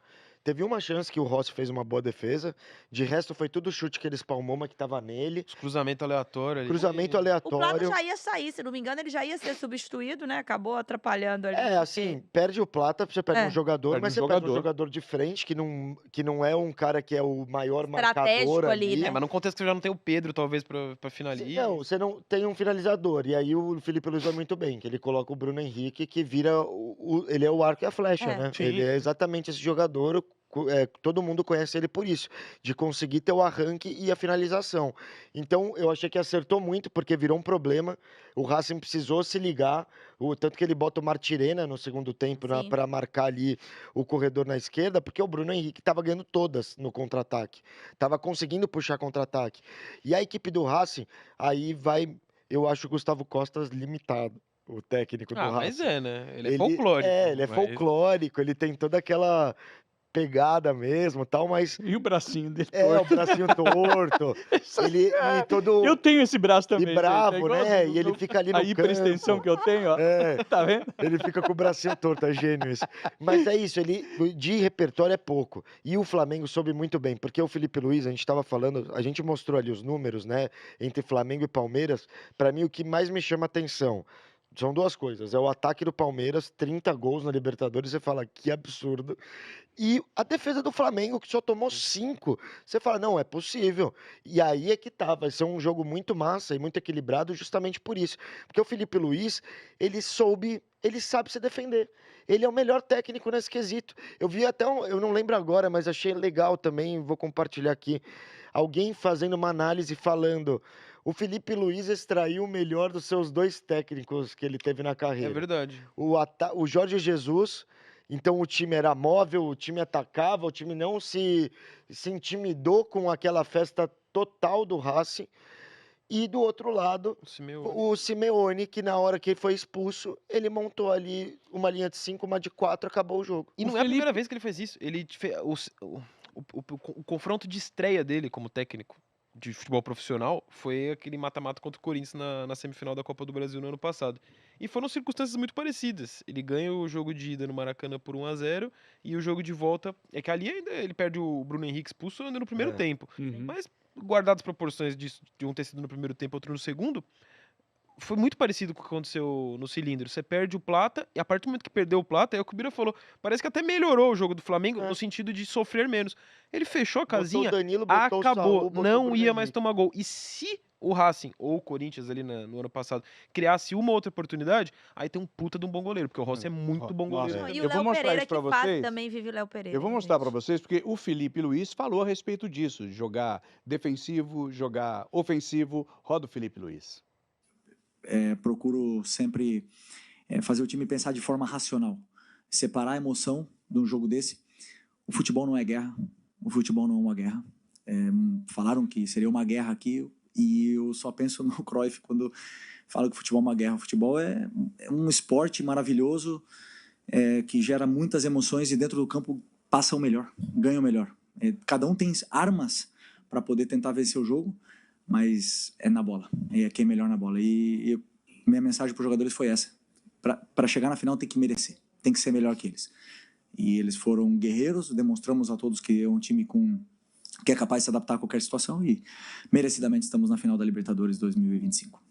Teve uma chance que o Rossi fez uma boa defesa. De resto, foi tudo chute que ele espalmou, mas que tava nele. Os cruzamentos aleatórios ali. Cruzamento O Plata aleatório. já ia sair, se não me engano, ele já ia ser substituído, né? Acabou atrapalhando ali. É, assim, perde o Plata, você perde É. um jogador, Perde mas um você perde um jogador. jogador de frente, que não é um cara que é o maior Estratégico marcador ali, ali. né? É, mas no contexto que você já não tem o Pedro, talvez, pra finalizar. Não, você não tem um finalizador. E aí o Felipe Luiz vai muito bem, que ele coloca o Bruno Henrique, que vira. Ele é o arco e a flecha, É. né? Sim. Ele é exatamente esse jogador. Todo mundo conhece ele por isso, de conseguir ter o arranque e a finalização. Então, eu achei que acertou muito, porque virou um problema. O Racing precisou se ligar, tanto que ele bota o Martirena no segundo tempo Sim. para marcar ali o corredor na esquerda, porque o Bruno Henrique estava ganhando todas no contra-ataque, estava conseguindo puxar contra-ataque. E a equipe do Racing, aí vai, eu acho o Gustavo Costas limitado, o técnico do Ah, mas Racing. é, né? Ele é folclórico. Ele é mas- folclórico, ele tem toda aquela pegada mesmo, tal, mas E o bracinho dele o torto. bracinho torto, ele e todo Eu tenho esse braço e também, gente. bravo, igualzinho né? o E ele meu- fica ali a no hiperextensão campo. que eu tenho, ó. É, Tá vendo? ele fica com o bracinho torto, é gênio isso. Mas é isso, ele de repertório é pouco. E o Flamengo soube muito bem, porque o Felipe Luiz, a gente estava falando, a gente mostrou ali os números, né, entre Flamengo e Palmeiras. Para mim, o que mais me chama atenção são duas coisas. É o ataque do Palmeiras, 30 gols na Libertadores, você fala que absurdo. E a defesa do Flamengo, que só tomou 5. Você fala, não, é possível. E aí é que tá, vai ser um jogo muito massa e muito equilibrado justamente por isso. Porque o Felipe Luiz, ele sabe se defender. Ele é o melhor técnico nesse quesito. Eu vi até, eu não lembro agora, mas achei legal também, vou compartilhar aqui, alguém fazendo uma análise falando, o Felipe Luiz extraiu o melhor dos seus 2 técnicos que ele teve na É carreira. verdade. O Jorge Jesus, então o time era móvel, o time atacava, o time não se intimidou com aquela festa total do Racing. E do outro lado, O Simeone. o Simeone, que na hora que ele foi expulso, ele montou ali uma linha de 5, uma de 4, acabou o jogo. E O não é a primeira Felipe- vez que ele fez isso. Ele fez o confronto de estreia dele como técnico de futebol profissional foi aquele mata-mata contra o Corinthians na semifinal da Copa do Brasil no ano passado. E foram circunstâncias muito parecidas. Ele ganha o jogo de ida no Maracanã por 1-0 e o jogo de volta é que ali ainda ele perde o Bruno Henrique expulso ainda no primeiro É. tempo. Uhum. Mas guardadas as proporções de um ter sido no primeiro tempo, outro no segundo, foi muito parecido com o que aconteceu no cilindro. Você perde o Plata, e a partir do momento que perdeu o Plata, é o que o Bira falou, parece que até melhorou o jogo do Flamengo É. no sentido de sofrer menos. Ele fechou a Botou o casinha, Danilo, botou o acabou, Saul, botou o não Bruno ia mais Henrique. tomar gol. E se o Racing ou o Corinthians ali no ano passado criasse uma outra oportunidade, aí tem um puta de um bom goleiro, porque o Rossi é muito bom Nossa, goleiro. Não, também. e Eu o vou Léo mostrar Pereira isso pra que faz vocês. também, vive o Léo Pereira. Eu vou né, mostrar gente? para vocês, porque o Felipe Luiz falou a respeito disso, de jogar defensivo, jogar ofensivo. Roda o Felipe Luiz. Procuro sempre fazer o time pensar de forma racional, separar a emoção de um jogo desse. O futebol não é guerra, o futebol não é uma guerra. Falaram que seria uma guerra aqui e eu só penso no Cruyff quando falo que o futebol é uma guerra. O futebol é um esporte maravilhoso que gera muitas emoções e dentro do campo passa o melhor, ganha o melhor. Cada um tem armas para poder tentar vencer o jogo, mas é na bola, é quem é melhor na bola. E minha mensagem para os jogadores foi essa: para chegar na final tem que merecer, tem que ser melhor que eles. E eles foram guerreiros, demonstramos a todos que é um time que é capaz de se adaptar a qualquer situação e merecidamente estamos na final da Libertadores 2025.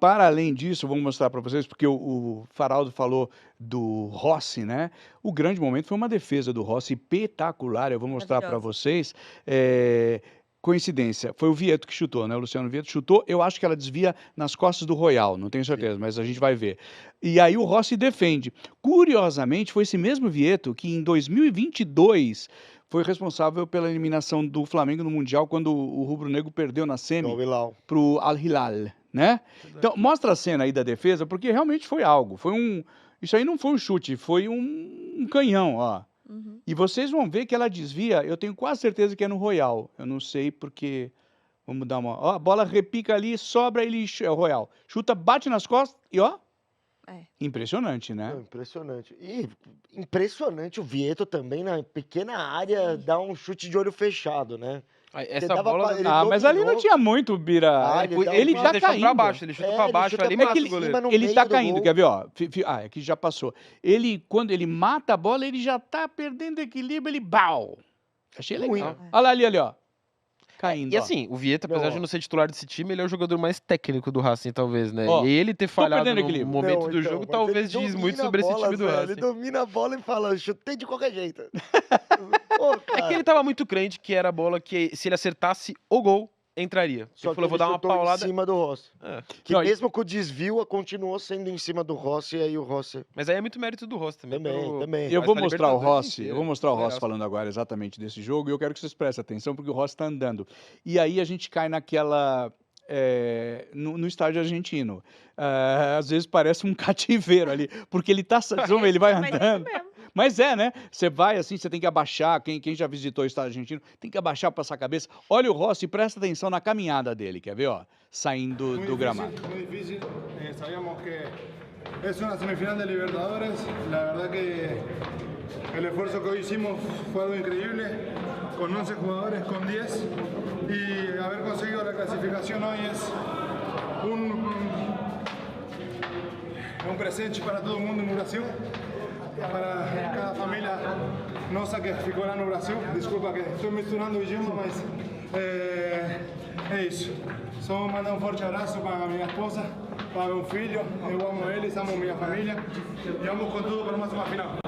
Para além disso, vamos mostrar para vocês, porque o Faraldo falou do Rossi, né? O grande momento foi uma defesa do Rossi espetacular, eu vou mostrar para Maravilhosa. vocês. Coincidência, foi o Vieto que chutou, né? O Luciano Vieto chutou. Eu acho que ela desvia nas costas do Royal, não tenho certeza, mas a gente vai ver. E aí o Rossi defende. Curiosamente, foi esse mesmo Vieto que em 2022 foi responsável pela eliminação do Flamengo no Mundial quando o rubro-negro perdeu na Do semi Al-Hilal. pro Al Hilal, né? Então, mostra a cena aí da defesa, porque realmente foi algo. Isso aí não foi um chute, foi um canhão, ó. Uhum. E vocês vão ver que ela desvia, eu tenho quase certeza que é no Royal. Eu não sei porque. Vamos dar uma. Ó, a bola repica ali, sobra ele. É o Royal. Chuta, bate nas costas e ó. É. Impressionante, né? Não, impressionante. E impressionante o Vieto também, na pequena área, dá um chute de olho fechado, né? Essa dava bola... pra- ele Ah, mas ali não dominou. tinha muito, Bira. Ah, É, ele dá ele uma- tá deixou pra caindo. baixo, ele chuta É, pra ele baixo chuta ali, pra mata o cima goleiro. no Ele meio tá do caindo, gol. quer ver, ó? É que já passou. Ele, quando ele mata a bola, ele já tá perdendo equilíbrio, ele bau. Achei Ruim. legal. Olha lá ali, ó. Caindo, E ó. assim, o Vieto, apesar Não, de ó. não ser titular desse time, ele é o jogador mais técnico do Racing, talvez, né? Ó, E ele ter falhado perdendo no equilíbrio. momento Não, do então, jogo, mas talvez ele diz muito domina a sobre esse bola, time do Zé, Racing. Ele domina a bola e fala, chutei de qualquer jeito. Pô, É que cara. ele tava muito crente que era a bola que, se ele acertasse o gol, entraria. Só Ele falou, que vou dar uma chutou em paulada. cima do Rossi. É. Que Não, e- mesmo com o desvio, continuou sendo em cima do Rossi, e aí o Rossi... Mas aí é muito mérito do Rossi também. Também. Eu Mas vou pra mostrar o Libertadores Rossi, inteira, eu vou mostrar o Rossi goleiraço. falando agora exatamente desse jogo e eu quero que vocês prestem atenção porque o Rossi tá andando. E aí a gente cai naquela... no estádio argentino. Às vezes parece um cativeiro ali, porque ele tá... ele vai Mas é isso andando. mesmo. Mas é, né? Você vai assim, você tem que abaixar. Quem já visitou o estádio argentino tem que abaixar para passar a cabeça. Olha o Rossi e presta atenção na caminhada dele, quer ver, ó? Saindo do gramado. Muy difícil, sabíamos que es una semifinal de Libertadores, la verdad que el esfuerzo que hoy hicimos fue algo increíble, con 11 jugadores, con 10, y haber conseguido la clasificación hoy es un presente para todo mundo no Brasil, para cada família nossa que ficou lá no Brasil. Desculpa que estou misturando o idioma, mas é isso. Só mandar forte abraço para minha esposa, para meu filho. Eu amo eles, amo minha família. E vamos com tudo para mais uma final.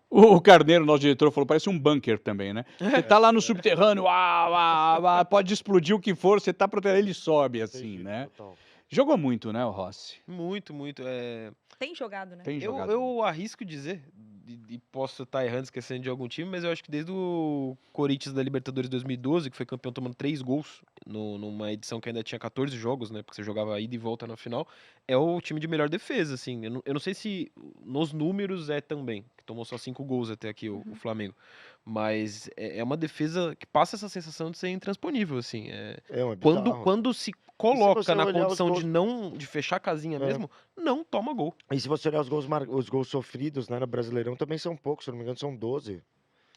O Carneiro, nosso diretor, falou, parece um bunker também, né? Você tá lá no subterrâneo, pode explodir o que for, você tá protegendo, ele sobe assim, né? Total. Jogou muito, né, o Rossi? Muito, muito. Tem jogado, né? Tem jogado. Eu arrisco dizer, e posso estar errando, esquecendo de algum time, mas eu acho que desde o Corinthians da Libertadores 2012, que foi campeão tomando 3 gols, numa edição que ainda tinha 14 jogos, né? Porque você jogava ida e volta na final, é o time de melhor defesa, assim. Eu não sei se nos números é também, que tomou só 5 gols até aqui o Flamengo. Mas é uma defesa que passa essa sensação de ser intransponível, assim. É bizarro. Quando se coloca você na olhar os condição gols- de fechar a casinha mesmo, não toma gol. E se você olhar os gols sofridos, né, no Brasileirão, também são poucos, se eu não me engano, são 12.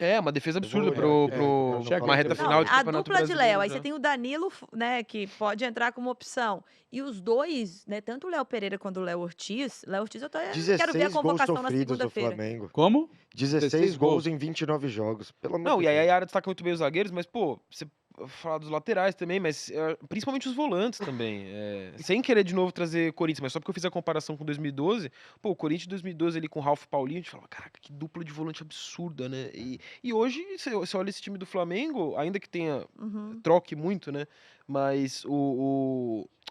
É, uma defesa absurda vou olhar pro, aqui, pro, pra não uma falar reta que eu final de a campeonato dupla de brasileiro, Léo, aí já. você tem o Danilo, né, que pode entrar como opção. E os dois, né, tanto o Léo Pereira quanto o Léo Ortiz eu até 16 quero ver a gols convocação na sofridos do segunda-feira. Flamengo. Como? 16 gols em 29 jogos. Pelo amor Não, de e aí Deus. a área destaca muito bem os zagueiros, mas, pô, você fala dos laterais também, mas principalmente os volantes também. Sem querer de novo trazer Corinthians, mas só porque eu fiz a comparação com 2012. Pô, o Corinthians de 2012 ali com o Ralf Paulinho, a gente falava, caraca, que dupla de volante absurda, né? E hoje, você olha esse time do Flamengo, ainda que tenha Uhum. troque muito, né? Mas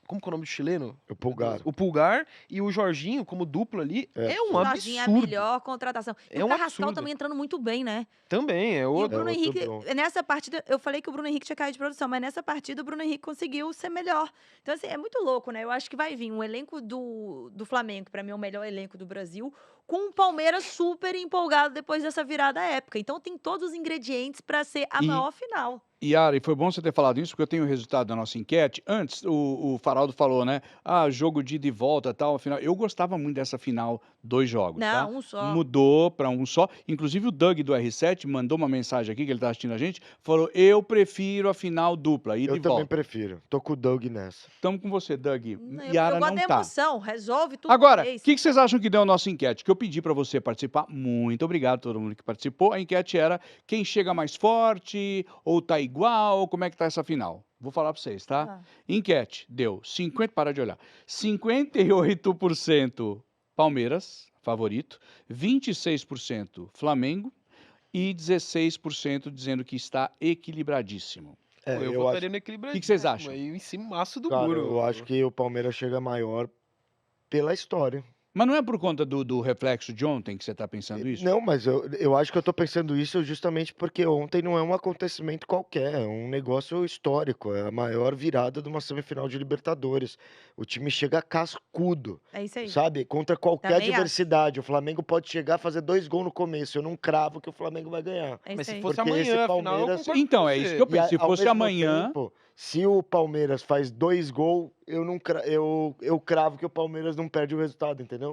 como que é o nome do chileno? O Pulgar. O Pulgar e o Jorginho como dupla ali é um O Jorginho é a absurdo. melhor contratação. E É o um Carrascal absurdo. também entrando muito bem, né? Também, é E o outro. Bruno outro Henrique, bom. nessa partida, eu falei que o Bruno Henrique tinha caído de produção, mas nessa partida o Bruno Henrique conseguiu ser melhor. Então, assim, é muito louco, né? Eu acho que vai vir um elenco do Flamengo, que pra mim é o melhor elenco do Brasil, com o Palmeiras super empolgado depois dessa virada épica. Então, tem todos os ingredientes pra ser a E- maior final. Yara, e foi bom você ter falado isso, porque eu tenho o resultado da nossa enquete. Antes, o Faraldo falou, né? Jogo de ida e volta, tal, final. Eu gostava muito dessa final, 2 jogos, tá? Não, um só. Mudou para um só. Inclusive o Doug do R7 mandou uma mensagem aqui, que ele tá assistindo a gente, falou, eu prefiro a final dupla, ida Eu e também volta. prefiro. Tô com o Doug nessa. Estamos com você, Doug. Eu Yara gosto não da tá. emoção, resolve tudo. Agora, de o vez. que vocês acham que deu a nossa enquete? Que eu pedi para você participar. Muito obrigado a todo mundo que participou. A enquete era quem chega mais forte ou tá igual, como é que tá essa final? Vou falar para vocês, tá? Ah. Enquete deu 50, para de olhar. 58% Palmeiras, favorito, 26% Flamengo e 16% dizendo que está equilibradíssimo. Pô, eu eu votaria acho, no equilíbrio. Que vocês acham? Aí em cimaço do cara, muro. eu acho que o Palmeiras chega maior pela história. Mas não é por conta do reflexo de ontem que você está pensando isso? Não, mas eu acho que eu tô pensando isso justamente porque ontem não é um acontecimento qualquer, é um negócio histórico, é a maior virada de uma semifinal de Libertadores. O time chega cascudo, É isso aí. sabe? Contra qualquer Também acho. adversidade. O Flamengo pode chegar a fazer 2 gols no começo. Eu não cravo que o Flamengo vai ganhar. É Mas isso se aí. fosse Porque esse amanhã, afinal, eu Palmeiras- concordo Então, com é você. isso que eu penso. Se ao fosse mesmo amanhã, tempo, se o Palmeiras faz 2 gols, eu não eu cravo que o Palmeiras não perde o resultado, entendeu?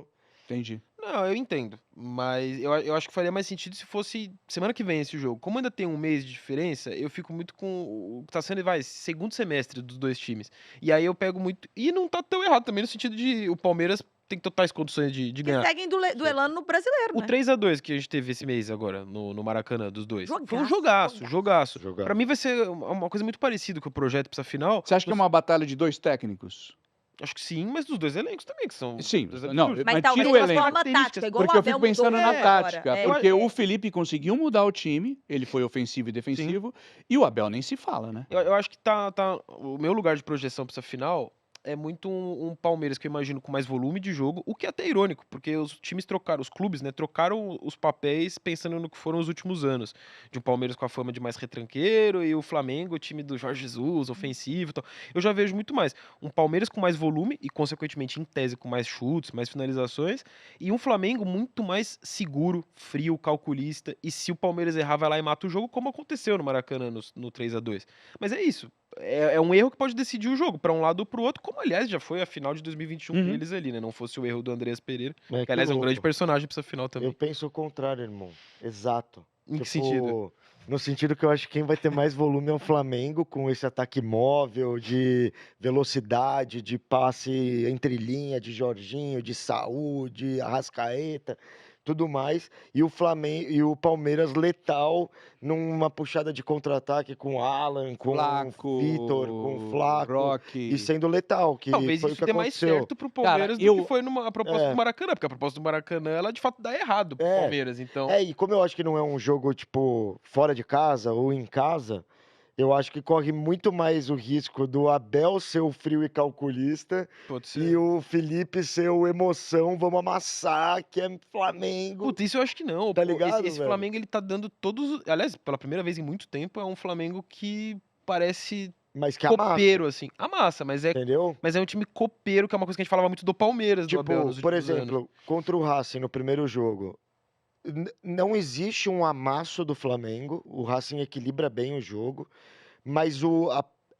entendi. Não, eu entendo. Mas eu acho que faria mais sentido se fosse semana que vem esse jogo. Como ainda tem um mês de diferença, eu fico muito com o que tá sendo, segundo semestre dos dois times. E aí eu pego muito. E não tá tão errado também, no sentido de o Palmeiras tem totais condições de Que ganhar. seguem duelando no brasileiro, O né? 3-2 que a gente teve esse mês agora, no Maracanã, dos dois. Foi um Jogaço, jogaço. Jogaço. Pra mim vai ser uma coisa muito parecida com o projeto pra essa final. Você acha que é uma batalha de 2 técnicos? Acho que sim, mas dos dois elencos também, que são. Sim, dois não, absurdos. Mas mas talvez tira o de elenco. forma tática, igual Porque o eu Abel fico pensando mudou na agora. tática. É, Porque é. o Felipe conseguiu mudar o time, ele foi ofensivo e defensivo, e o Abel nem se fala, né? Eu acho que tá. O meu lugar de projeção pra essa final é muito um Palmeiras que eu imagino com mais volume de jogo, o que é até irônico, porque os times trocaram, os clubes, né, trocaram os papéis pensando no que foram os últimos anos. De um Palmeiras com a fama de mais retranqueiro e o Flamengo, o time do Jorge Jesus, ofensivo e tal. Eu já vejo muito mais. Um Palmeiras com mais volume e, consequentemente, em tese, com mais chutes, mais finalizações, e um Flamengo muito mais seguro, frio, calculista, e se o Palmeiras errar, vai lá e mata o jogo, como aconteceu no Maracanã no 3-2. Mas é isso. É um erro que pode decidir o jogo, pra um lado ou pro outro, como aliás já foi a final de 2021 Uhum. deles ali, né? Não fosse o erro do Andreas Pereira, É, que aliás é um louco. grande personagem pra essa final também. Eu penso o contrário, irmão. Exato. Em que sentido? Tipo, no sentido que eu acho que quem vai ter mais volume é o Flamengo, com esse ataque móvel, de velocidade, de passe entre linha, de Jorginho, de Saúl, de Arrascaeta, tudo mais. E o Flamengo e o Palmeiras letal numa puxada de contra-ataque com Alan, com Flaco, Vitor, com Flaco. Roque. E sendo letal, que Talvez foi o isso que dê mais aconteceu. certo pro Palmeiras Cara, do que foi a proposta É. do Maracanã, porque a proposta do Maracanã, ela de fato dá errado pro É. Palmeiras, então... É, e como eu acho que não é um jogo, tipo, fora de casa ou em casa, eu acho que corre muito mais o risco do Abel ser o frio e calculista Pode ser. e o Felipe ser o emoção, vamos amassar, que é Flamengo. Puta, isso eu acho que não. Tá pô. ligado, Esse velho? Flamengo, ele tá dando todos... Aliás, pela primeira vez em muito tempo, é um Flamengo que parece Mas que amassa, copeiro, assim. Amassa, mas é entendeu? um time copeiro, que é uma coisa que a gente falava muito do Palmeiras, do Abel, Tipo, nos por últimos anos. exemplo, contra o Racing no primeiro jogo, não existe um amasso do Flamengo, o Racing equilibra bem o jogo, mas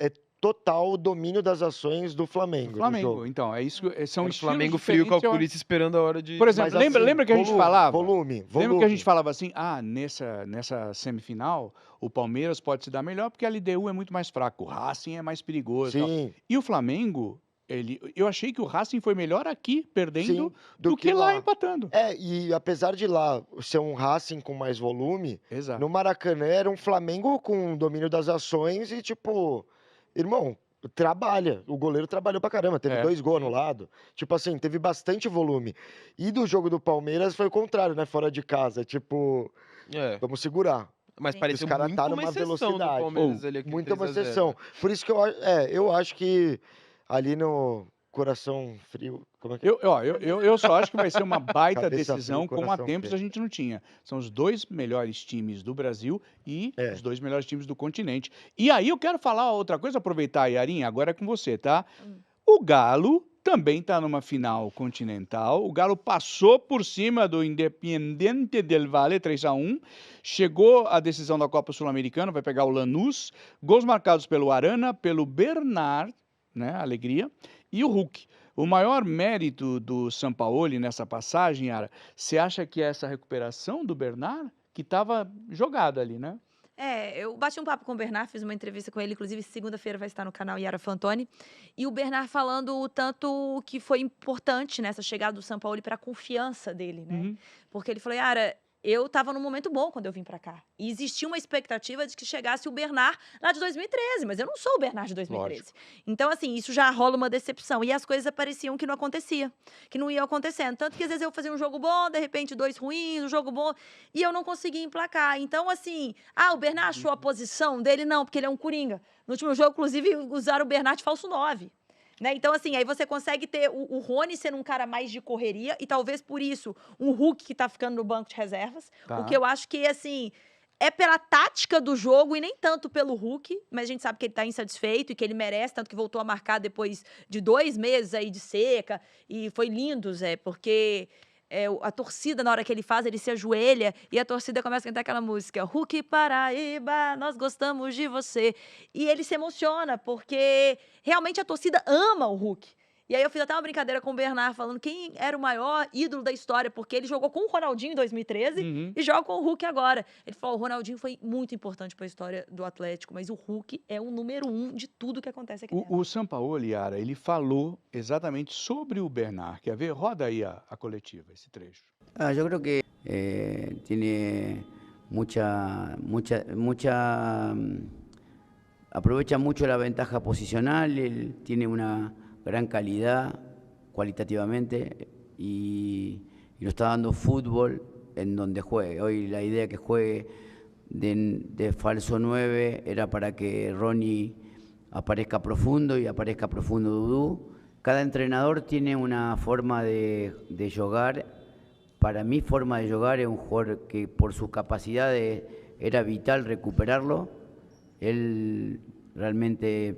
é total domínio das ações do Flamengo. no Flamengo, jogo. então, é isso, são Era o estilos Flamengo frio, diferentes, eu acho. calculista, esperando a hora de... Por exemplo, Mas assim, lembra que a gente falava? Volume. Lembra que a gente falava assim, nessa semifinal, o Palmeiras pode se dar melhor porque a LDU é muito mais fraco, o Racing é mais perigoso. e tal. Sim, E o Flamengo, eu achei que o Racing foi melhor aqui, perdendo, sim, do que lá empatando. É, e apesar de lá ser um Racing com mais volume, Exato. no Maracanã era um Flamengo com domínio das ações e, tipo, irmão, trabalha. O goleiro trabalhou pra caramba, teve 2 gols anulados. Tipo assim, teve bastante volume. E do jogo do Palmeiras foi o contrário, né? Fora de casa. Tipo, É, vamos segurar. mas Sim. pareceu Os caras muito tá uma numa exceção do velocidade. Palmeiras ali, aquele Muita uma 3 a 0. exceção. Por isso que eu acho que ali no coração frio. Como é que Eu só acho que vai ser uma baita Cabeça decisão, fria, como há coração tempos a quente. gente não tinha. São os 2 melhores times do Brasil e É. os 2 melhores times do continente. E aí eu quero falar outra coisa, aproveitar, Yarinha, agora é com você, tá? O Galo também está numa final continental. O Galo passou por cima do Independiente del Valle 3-1, chegou à decisão da Copa Sul-Americana, vai pegar o Lanús. Gols marcados pelo Arana, pelo Bernard, né, Alegria, e o Hulk. O maior mérito do Sampaoli nessa passagem, Yara, você acha que é essa recuperação do Bernard, que estava jogado ali, né? Eu bati um papo com o Bernard, fiz uma entrevista com ele, inclusive segunda-feira vai estar no canal Yara Fantoni, e o Bernard falando o tanto que foi importante nessa chegada do Sampaoli para a confiança dele, né? Uhum. Porque ele falou, Yara, eu estava num momento bom quando eu vim para cá. E existia uma expectativa de que chegasse o Bernard lá de 2013, mas eu não sou o Bernard de 2013. Lógico. Então, assim, isso já rola uma decepção. E as coisas pareciam que não acontecia, que não iam acontecendo. Tanto que às vezes eu fazia um jogo bom, de repente 2 ruins, um jogo bom, e eu não conseguia emplacar. Então, assim, o Bernard achou a posição dele? Não, porque ele é um coringa. No último jogo, inclusive, usaram o Bernard de falso 9. Né? Então, assim, aí você consegue ter o Rony sendo um cara mais de correria e talvez por isso um Hulk que tá ficando no banco de reservas. Tá. O que eu acho que, assim, é pela tática do jogo e nem tanto pelo Hulk, mas a gente sabe que ele tá insatisfeito e que ele merece, tanto que voltou a marcar depois de 2 meses aí de seca. E foi lindo, Zé, porque a torcida, na hora que ele faz, ele se ajoelha e a torcida começa a cantar aquela música, Hulk Paraíba, nós gostamos de você. E ele se emociona, porque realmente a torcida ama o Hulk. E aí eu fiz até uma brincadeira com o Bernard, falando quem era o maior ídolo da história, porque ele jogou com o Ronaldinho em 2013 e joga com o Hulk agora. Ele falou, o Ronaldinho foi muito importante para a história do Atlético, mas o Hulk é o número 1 de tudo que acontece aqui dentro. O Sampaoli, Yara, ele falou exatamente sobre o Bernard. Quer ver? Roda aí a coletiva, esse trecho. Yo creo que tiene aprovecha mucho la ventaja posicional, él tiene una gran calidad cualitativamente y lo está dando fútbol en donde juegue. Hoy la idea que juegue de falso 9 era para que Ronnie aparezca profundo y aparezca profundo Dudú. Cada entrenador tiene una forma de jugar. Para mi forma de jugar es un jugador que por sus capacidades era vital recuperarlo. Él realmente,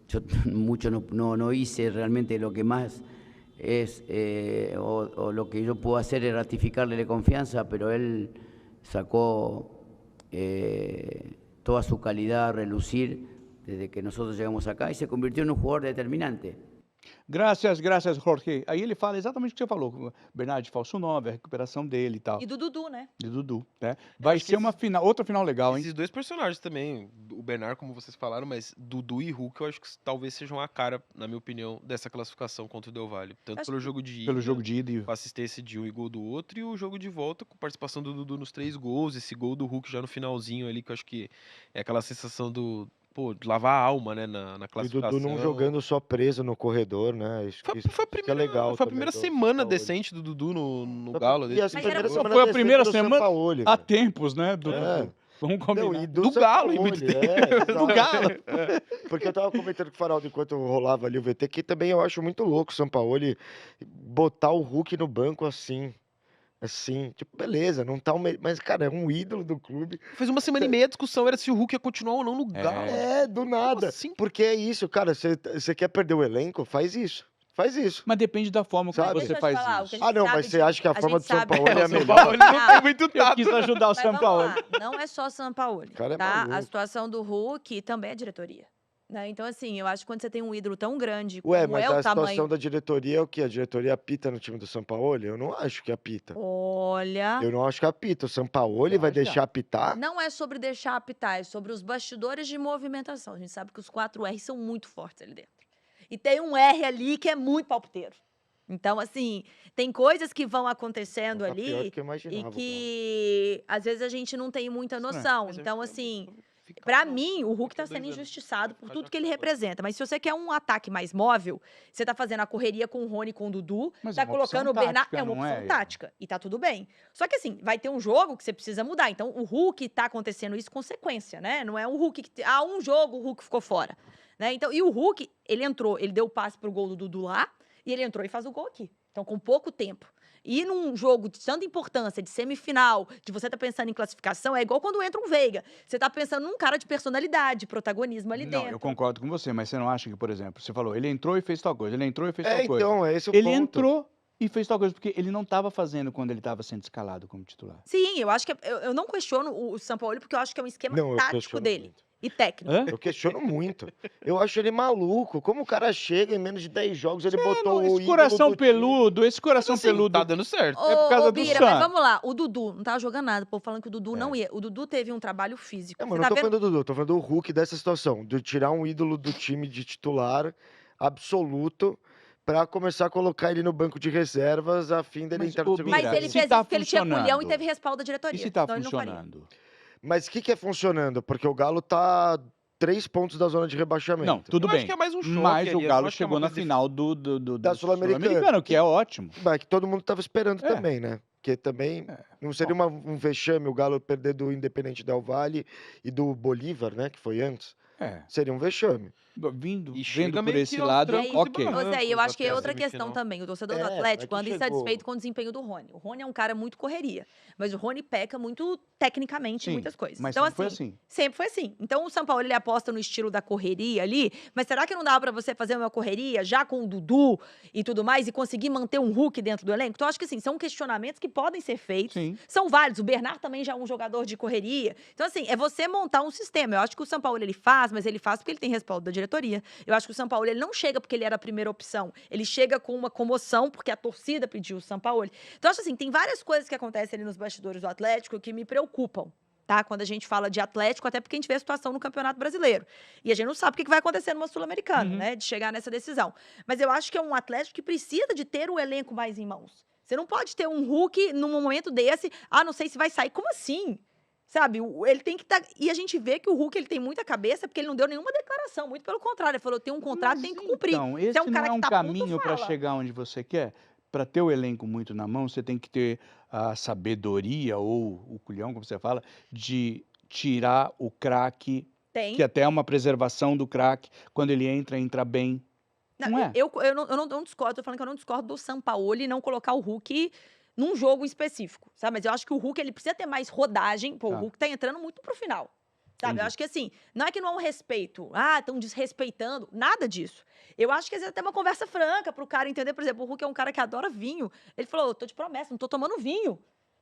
yo mucho no hice, realmente lo que más es, o lo que yo puedo hacer es ratificarle la confianza, pero él sacó toda su calidad a relucir desde que nosotros llegamos acá y se convirtió en un jugador determinante. Graças, Jorge. Aí ele fala exatamente o que você falou. Bernard de falso 9, a recuperação dele e tal. E do Dudu, né? De Dudu, né? Vai ser uma final, outra final legal, hein? Esses 2 personagens também, o Bernard, como vocês falaram, mas Dudu e Hulk, eu acho que talvez sejam a cara, na minha opinião, dessa classificação contra o Del Valle. Tanto pelo jogo de ida, Pelo jogo de ida. com assistência de um e gol do outro, e o jogo de volta com participação do Dudu nos 3 gols, esse gol do Hulk já no finalzinho ali, que eu acho que é aquela sensação de lavar a alma, né, na E o classificação. Dudu não jogando só preso no corredor, né? Isso que é legal. Foi a também primeira do semana Sampaoli. decente do Dudu no Galo. E essa Mas era- primeira semana Foi a decente primeira do semana Sampaoli, há velho. tempos, né, do É. Dudu? Vamos Não, combinar. e Do Galo, em Sampaoli, muito tempo. exato. Do Galo. Porque eu tava comentando com o Faraldo enquanto rolava ali o VT, que também eu acho muito louco o Sampaoli botar o Hulk no banco assim. Assim, tipo, beleza, não tá mas, cara, é um ídolo do clube. Fez uma semana e meia a discussão era se o Hulk ia continuar ou não no Galo. Do nada. assim? Porque é isso, cara, você quer perder o elenco? Faz isso. Faz isso. Mas depende da forma como Sabe? você Deixa eu te faz falar, o isso. que a gente Ah, não, sabe mas você de- acha que a a forma gente do São sabe- Paulo é a São melhor? Paulo ele não tem muito Eu tato. quis ajudar o Mas vamos Sampaoli. lá, não é só Sampaoli, cara é tá? A maluco. situação do Hulk também é diretoria. Né? Então, assim, eu acho que quando você tem um ídolo tão grande Ué, como mas é a o situação tamanho... da diretoria é o quê? A diretoria apita no time do Sampaoli? Eu não acho que apita. Olha... Eu não acho que apita. O Sampaoli vai acho que deixar apitar? Não é sobre deixar apitar, é sobre os bastidores de movimentação. A gente sabe que os 4 R's são muito fortes ali dentro. E tem um R ali que é muito palpiteiro. Então, assim, tem coisas que vão acontecendo Tá pior ali do que eu imaginava, e cara. que às vezes a gente não tem muita noção. Mas eu Então, fico- assim, fica- pra mim, o Hulk tá Daqui a sendo 2 anos. injustiçado por Vai tudo dar que ele acabou. representa. Mas se você quer um ataque mais móvel, você tá fazendo a correria com o Rony e com o Dudu, Mas tá é uma opção colocando o Bernard. tática, É uma não opção é? tática. E tá tudo bem. Só que assim, vai ter um jogo que você precisa mudar. Então, o Hulk tá acontecendo isso com sequência, né? Não é um Hulk que. Um jogo o Hulk ficou fora. Né? Então, e o Hulk, ele entrou, ele deu o passe pro gol do Dudu lá, e ele entrou e faz o gol aqui. Então, com pouco tempo. E num jogo de tanta importância, de semifinal, de você tá pensando em classificação, é igual quando entra um Veiga. Você tá pensando num cara de personalidade, protagonismo ali Não, dentro. eu concordo com você, mas você não acha que, por exemplo, você falou, ele entrou e fez tal coisa, ele entrou e fez É, tal coisa. então, é esse o Ele ponto. entrou e fez tal coisa, porque ele não estava fazendo quando ele estava sendo escalado como titular. Sim, eu acho que eu não questiono o Sampaoli, porque eu acho que é um esquema Não, eu tático questiono dele. muito. E técnico. Hã? Eu questiono muito. Eu acho ele maluco. Como o cara chega em menos de 10 jogos, ele botou o Esse ídolo coração do time. peludo, esse coração Assim, peludo. tá dando certo. É por causa do Bira, Santos. mas vamos lá. O Dudu não tava jogando nada. O povo falando que o Dudu É. não ia. O Dudu teve um trabalho físico. É, Você mano, tá não tô vendo? falando do Dudu, tô falando do Hulk dessa situação. De tirar um ídolo do time de titular absoluto para começar a colocar ele no banco de reservas a fim dele Mas, entrar no ô, segundo Mas Bira, tempo. ele se fez tá isso porque ele tinha culhão e funcionando, teve respaldo da e diretoria. se tá Senão ele não faria. funcionando? Mas o que é funcionando? Porque o Galo tá 3 pontos da zona de Não, rebaixamento. tudo Eu acho bem, que é mais um choque mas o ali, eu Galo não acho que é uma chegou na coisa final Da do Sul-Americana, Sul-Americano, que é ótimo. Mas que todo mundo estava esperando É. também, né? Porque também É, não seria bom. um vexame o Galo perder do Independente Del Valle e do Bolívar, né? Que foi antes. É, Seria um vexame. vendo E chega por meio esse que aos lado, E aí, trancos e ok. Ô Zé, eu barrancos acho que é até a outra questão semifinal. também. O torcedor do É, não é Atlético que anda chegou. insatisfeito com o desempenho do Rony. O Rony é um cara muito correria, mas o Rony peca muito tecnicamente em Sim, muitas coisas. mas Então, sempre foi assim, assim. sempre foi assim. Então, o São Paulo, ele aposta no estilo da correria ali, mas será que não dá pra você fazer uma correria já com o Dudu e tudo mais e conseguir manter um Hulk dentro do elenco? Então, acho que, assim, são questionamentos que podem ser feitos, Sim. são válidos. O Bernard também já é um jogador de correria. Então, assim, é você montar um sistema. Eu acho que o São Paulo, ele faz, mas ele faz porque ele tem respaldo da diretoria. Eu acho que o São Paulo, ele não chega porque ele era a primeira opção. Ele chega com uma comoção porque a torcida pediu o São Paulo. Então, acho assim, tem várias coisas que acontecem ali nos bastidores do Atlético que me preocupam. Tá? Quando a gente fala de Atlético, até porque a gente vê a situação no Campeonato Brasileiro. E a gente não sabe o que vai acontecer numa Sul-Americana, Uhum. né? De chegar nessa decisão. Mas eu acho que é um Atlético que precisa de ter o elenco mais em mãos. Você não pode ter um Hulk num momento desse, não sei se vai sair. Como assim? Sabe, ele tem que estar. E a gente vê que o Hulk ele tem muita cabeça, porque ele não deu nenhuma declaração. Muito pelo contrário, ele falou: tem um contrato, Mas tem que cumprir. então, esse Se é um não cara é que um tá puto, caminho para fala. chegar onde você quer? Para ter o elenco muito na mão, você tem que ter a sabedoria ou o culhão, como você fala, de tirar o craque, Tem. que até é uma preservação do craque, quando ele entra bem. Não é? Eu não discordo, tô falando que eu não discordo do Sampaoli não colocar o Hulk num jogo específico, sabe? Mas eu acho que o Hulk ele precisa ter mais rodagem. Pô, Tá. o Hulk tá entrando muito pro final. Sabe? Entendi. Eu acho que assim, não é que não há um respeito. Estão desrespeitando. Nada disso. Eu acho que às vezes até uma conversa franca pro cara entender. Por exemplo, o Hulk é um cara que adora vinho. Ele falou: tô de promessa, não tô tomando vinho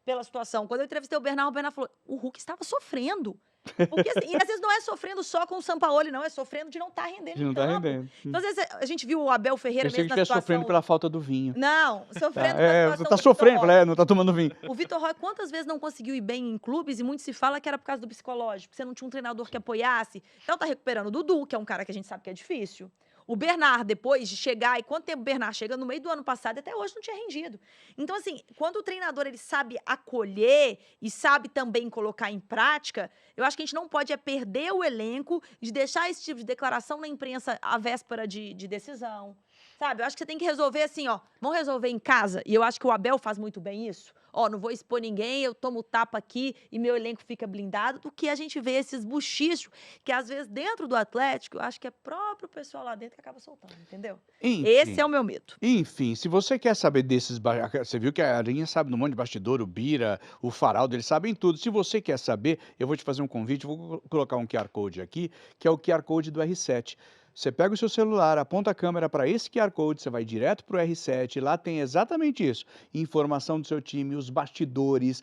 pela situação. Quando eu entrevistei o Bernard falou: o Hulk estava sofrendo. Porque, assim, e às vezes não é sofrendo só com o Sampaoli, não, é sofrendo de não estar rendendo De não em tá campo. rendendo. Então, às vezes, a gente viu o Abel Ferreira Pensei que mesmo na estivesse situação... sofrendo pela falta do vinho. Não, Tá, sofrendo você situação tá do sofrendo, Vitor falei, Roque. não tá tomando vinho. O Vitor Roque, quantas vezes não conseguiu ir bem em clubes e muito se fala que era por causa do psicológico, você não tinha um treinador que apoiasse. Então, tá recuperando o Dudu, que é um cara que a gente sabe que é difícil. O Bernard, depois de chegar, e quanto tempo o Bernard chega? No meio do ano passado, até hoje não tinha rendido. Então, assim, quando o treinador ele sabe acolher e sabe também colocar em prática, eu acho que a gente não pode perder o elenco de deixar esse tipo de declaração na imprensa à véspera de decisão. Sabe? Eu acho que você tem que resolver assim, vamos resolver em casa. E eu acho que o Abel faz muito bem isso. Não vou expor ninguém, eu tomo tapa aqui e meu elenco fica blindado, do que a gente vê esses buchichos que às vezes dentro do Atlético, eu acho que é próprio pessoal lá dentro que acaba soltando, entendeu? Enfim. Esse é o meu medo. Enfim, se você quer saber desses... Você viu que a Arinha sabe do monte de bastidor, o Bira, o Faraldo, eles sabem tudo. Se você quer saber, eu vou te fazer um convite, vou colocar um QR Code aqui, que é o QR Code do R7. Você pega o seu celular, aponta a câmera para esse QR Code, você vai direto para o R7, lá tem exatamente isso, informação do seu time, os bastidores,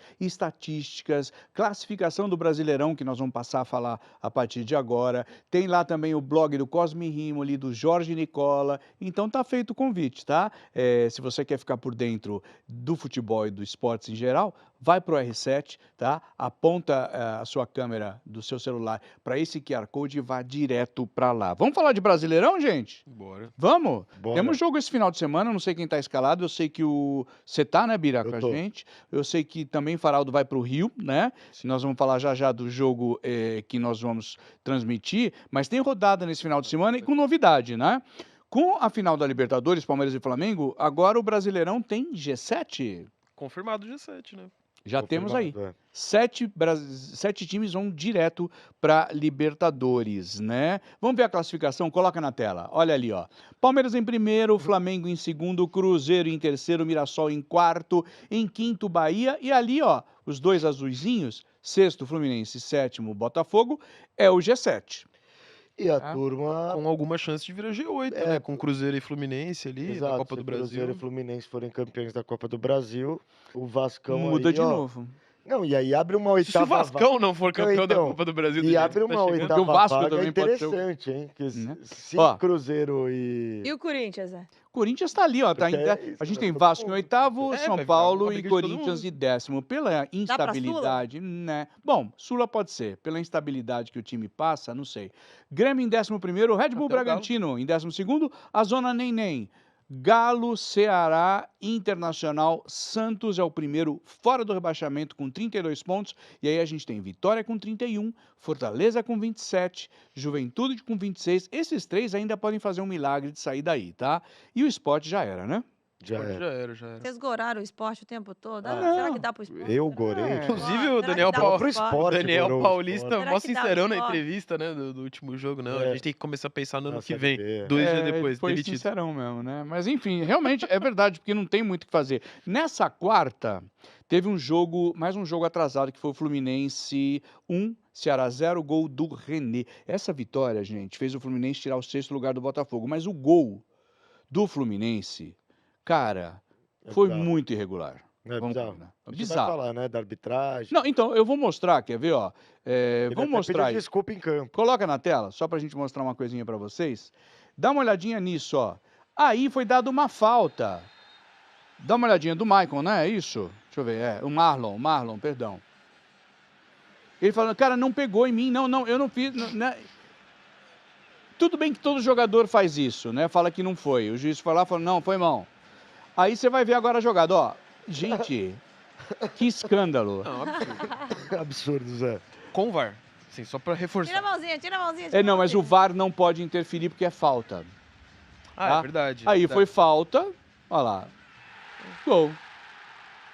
estatísticas, classificação do Brasileirão, que nós vamos passar a falar a partir de agora, tem lá também o blog do Cosme Rimoli, do Jorge Nicola, então tá feito o convite, tá? Se você quer ficar por dentro do futebol e do esportes em geral, vai para o R7, tá? Aponta a sua câmera do seu celular para esse QR Code e vá direto para lá. Vamos falar de Brasileirão, gente? Bora. Vamos? Bora. Temos jogo esse final de semana, não sei quem tá escalado, eu sei que você tá, né, Bira, com a tô. gente. Eu sei que também Faraldo vai para o Rio, né? Nós vamos falar já do jogo que nós vamos transmitir, mas tem rodada nesse final de semana e com novidade, né? Com a final da Libertadores, Palmeiras e Flamengo, agora o Brasileirão tem G7. Confirmado o G7, né? Já temos aí. Confirmado, 7 times vão direto para Libertadores, né? Vamos ver a classificação? Coloca na tela. Olha ali, ó. Palmeiras em primeiro, Flamengo em segundo, Cruzeiro em terceiro, Mirassol em quarto, em quinto, Bahia. E ali, ó, os dois azuizinhos, sexto, Fluminense, sétimo, Botafogo, é o G7. E a Ah, turma... Com alguma chance de virar G8, né? Com Cruzeiro e Fluminense ali, Exato, na Copa se do Brasil. Cruzeiro e Fluminense forem campeões da Copa do Brasil, o Vascão muda aí, de ó, novo. Não, e aí abre uma Se o oitava Vascão não for campeão da então, Copa do Brasil, do e jeito abre que tá uma chegando, oitava o Vasco vaga também pode ser o- interessante, hein? Que Né? se Ó. Cruzeiro e... E o Corinthians, Zé? Corinthians tá ali, ó. Tá Porque em é isso, a gente né? tem Todo Vasco em mundo. oitavo, vai São virar Paulo uma e briga de todo Corinthians mundo. em décimo. Pela Sula? instabilidade, né? Bom, Sula pode ser. Pela instabilidade que o time passa, não sei. Grêmio em 11º, Red Bull Até o Galo. Bragantino em 12º, a Zona Neném. Galo, Ceará, Internacional, Santos é o primeiro fora do rebaixamento com 32 pontos. E aí a gente tem Vitória com 31, Fortaleza com 27, Juventude com 26. Esses três ainda podem fazer um milagre de sair daí, tá? E o Sport já era, né? Já Já era. era, já era. Vocês goraram o esporte o tempo todo? Ah, Ah, será que dá pro esporte? Eu gorei. É. Inclusive, Será o que Daniel, dá Paul- pro pro esporte? esporte. Daniel gorou o Paulista, esporte. Será mó que dá sincerão na esporte? entrevista, né, do último jogo. Não, a É. gente tem que começar a pensar no ano Na que Série vem, B. 2 dias Ele depois, foi demitido. sincerão mesmo, né? Mas enfim, realmente é verdade, porque não tem muito o que fazer. Nessa quarta, teve um jogo, mais um jogo atrasado, que foi o Fluminense 1, Ceará 0, gol do René. Essa vitória, gente, fez o Fluminense tirar o 6º lugar do Botafogo, mas o gol do Fluminense, cara, É foi bizarro. muito irregular. É Vamos bizarro. combinar. Você vai Bizarro. falar, né, da arbitragem. Não, então, eu vou mostrar, quer ver, ó? Ele Vamos até mostrar pediu aí. desculpa em campo. Coloca na tela, só pra gente mostrar uma coisinha pra vocês. Dá uma olhadinha nisso, ó. Aí foi dada uma falta. Dá uma olhadinha do Maicon, né? É isso? Deixa eu ver, o Marlon, perdão. Ele falando, cara, não pegou em mim, não, eu não fiz, né? Tudo bem que todo jogador faz isso, né? Fala que não foi. O juiz foi lá e falou, não, foi mão. Aí você vai ver agora a jogada, ó. Gente, que escândalo. Não, absurdo. Absurdo, Zé. Com o VAR. Sim, só pra Tira a reforçar. mãozinha, tira a mãozinha. tira a Não, mas o mãozinha. VAR não pode interferir porque é falta. Ah, tá? é verdade. Aí verdade. foi falta, olha lá. Gol.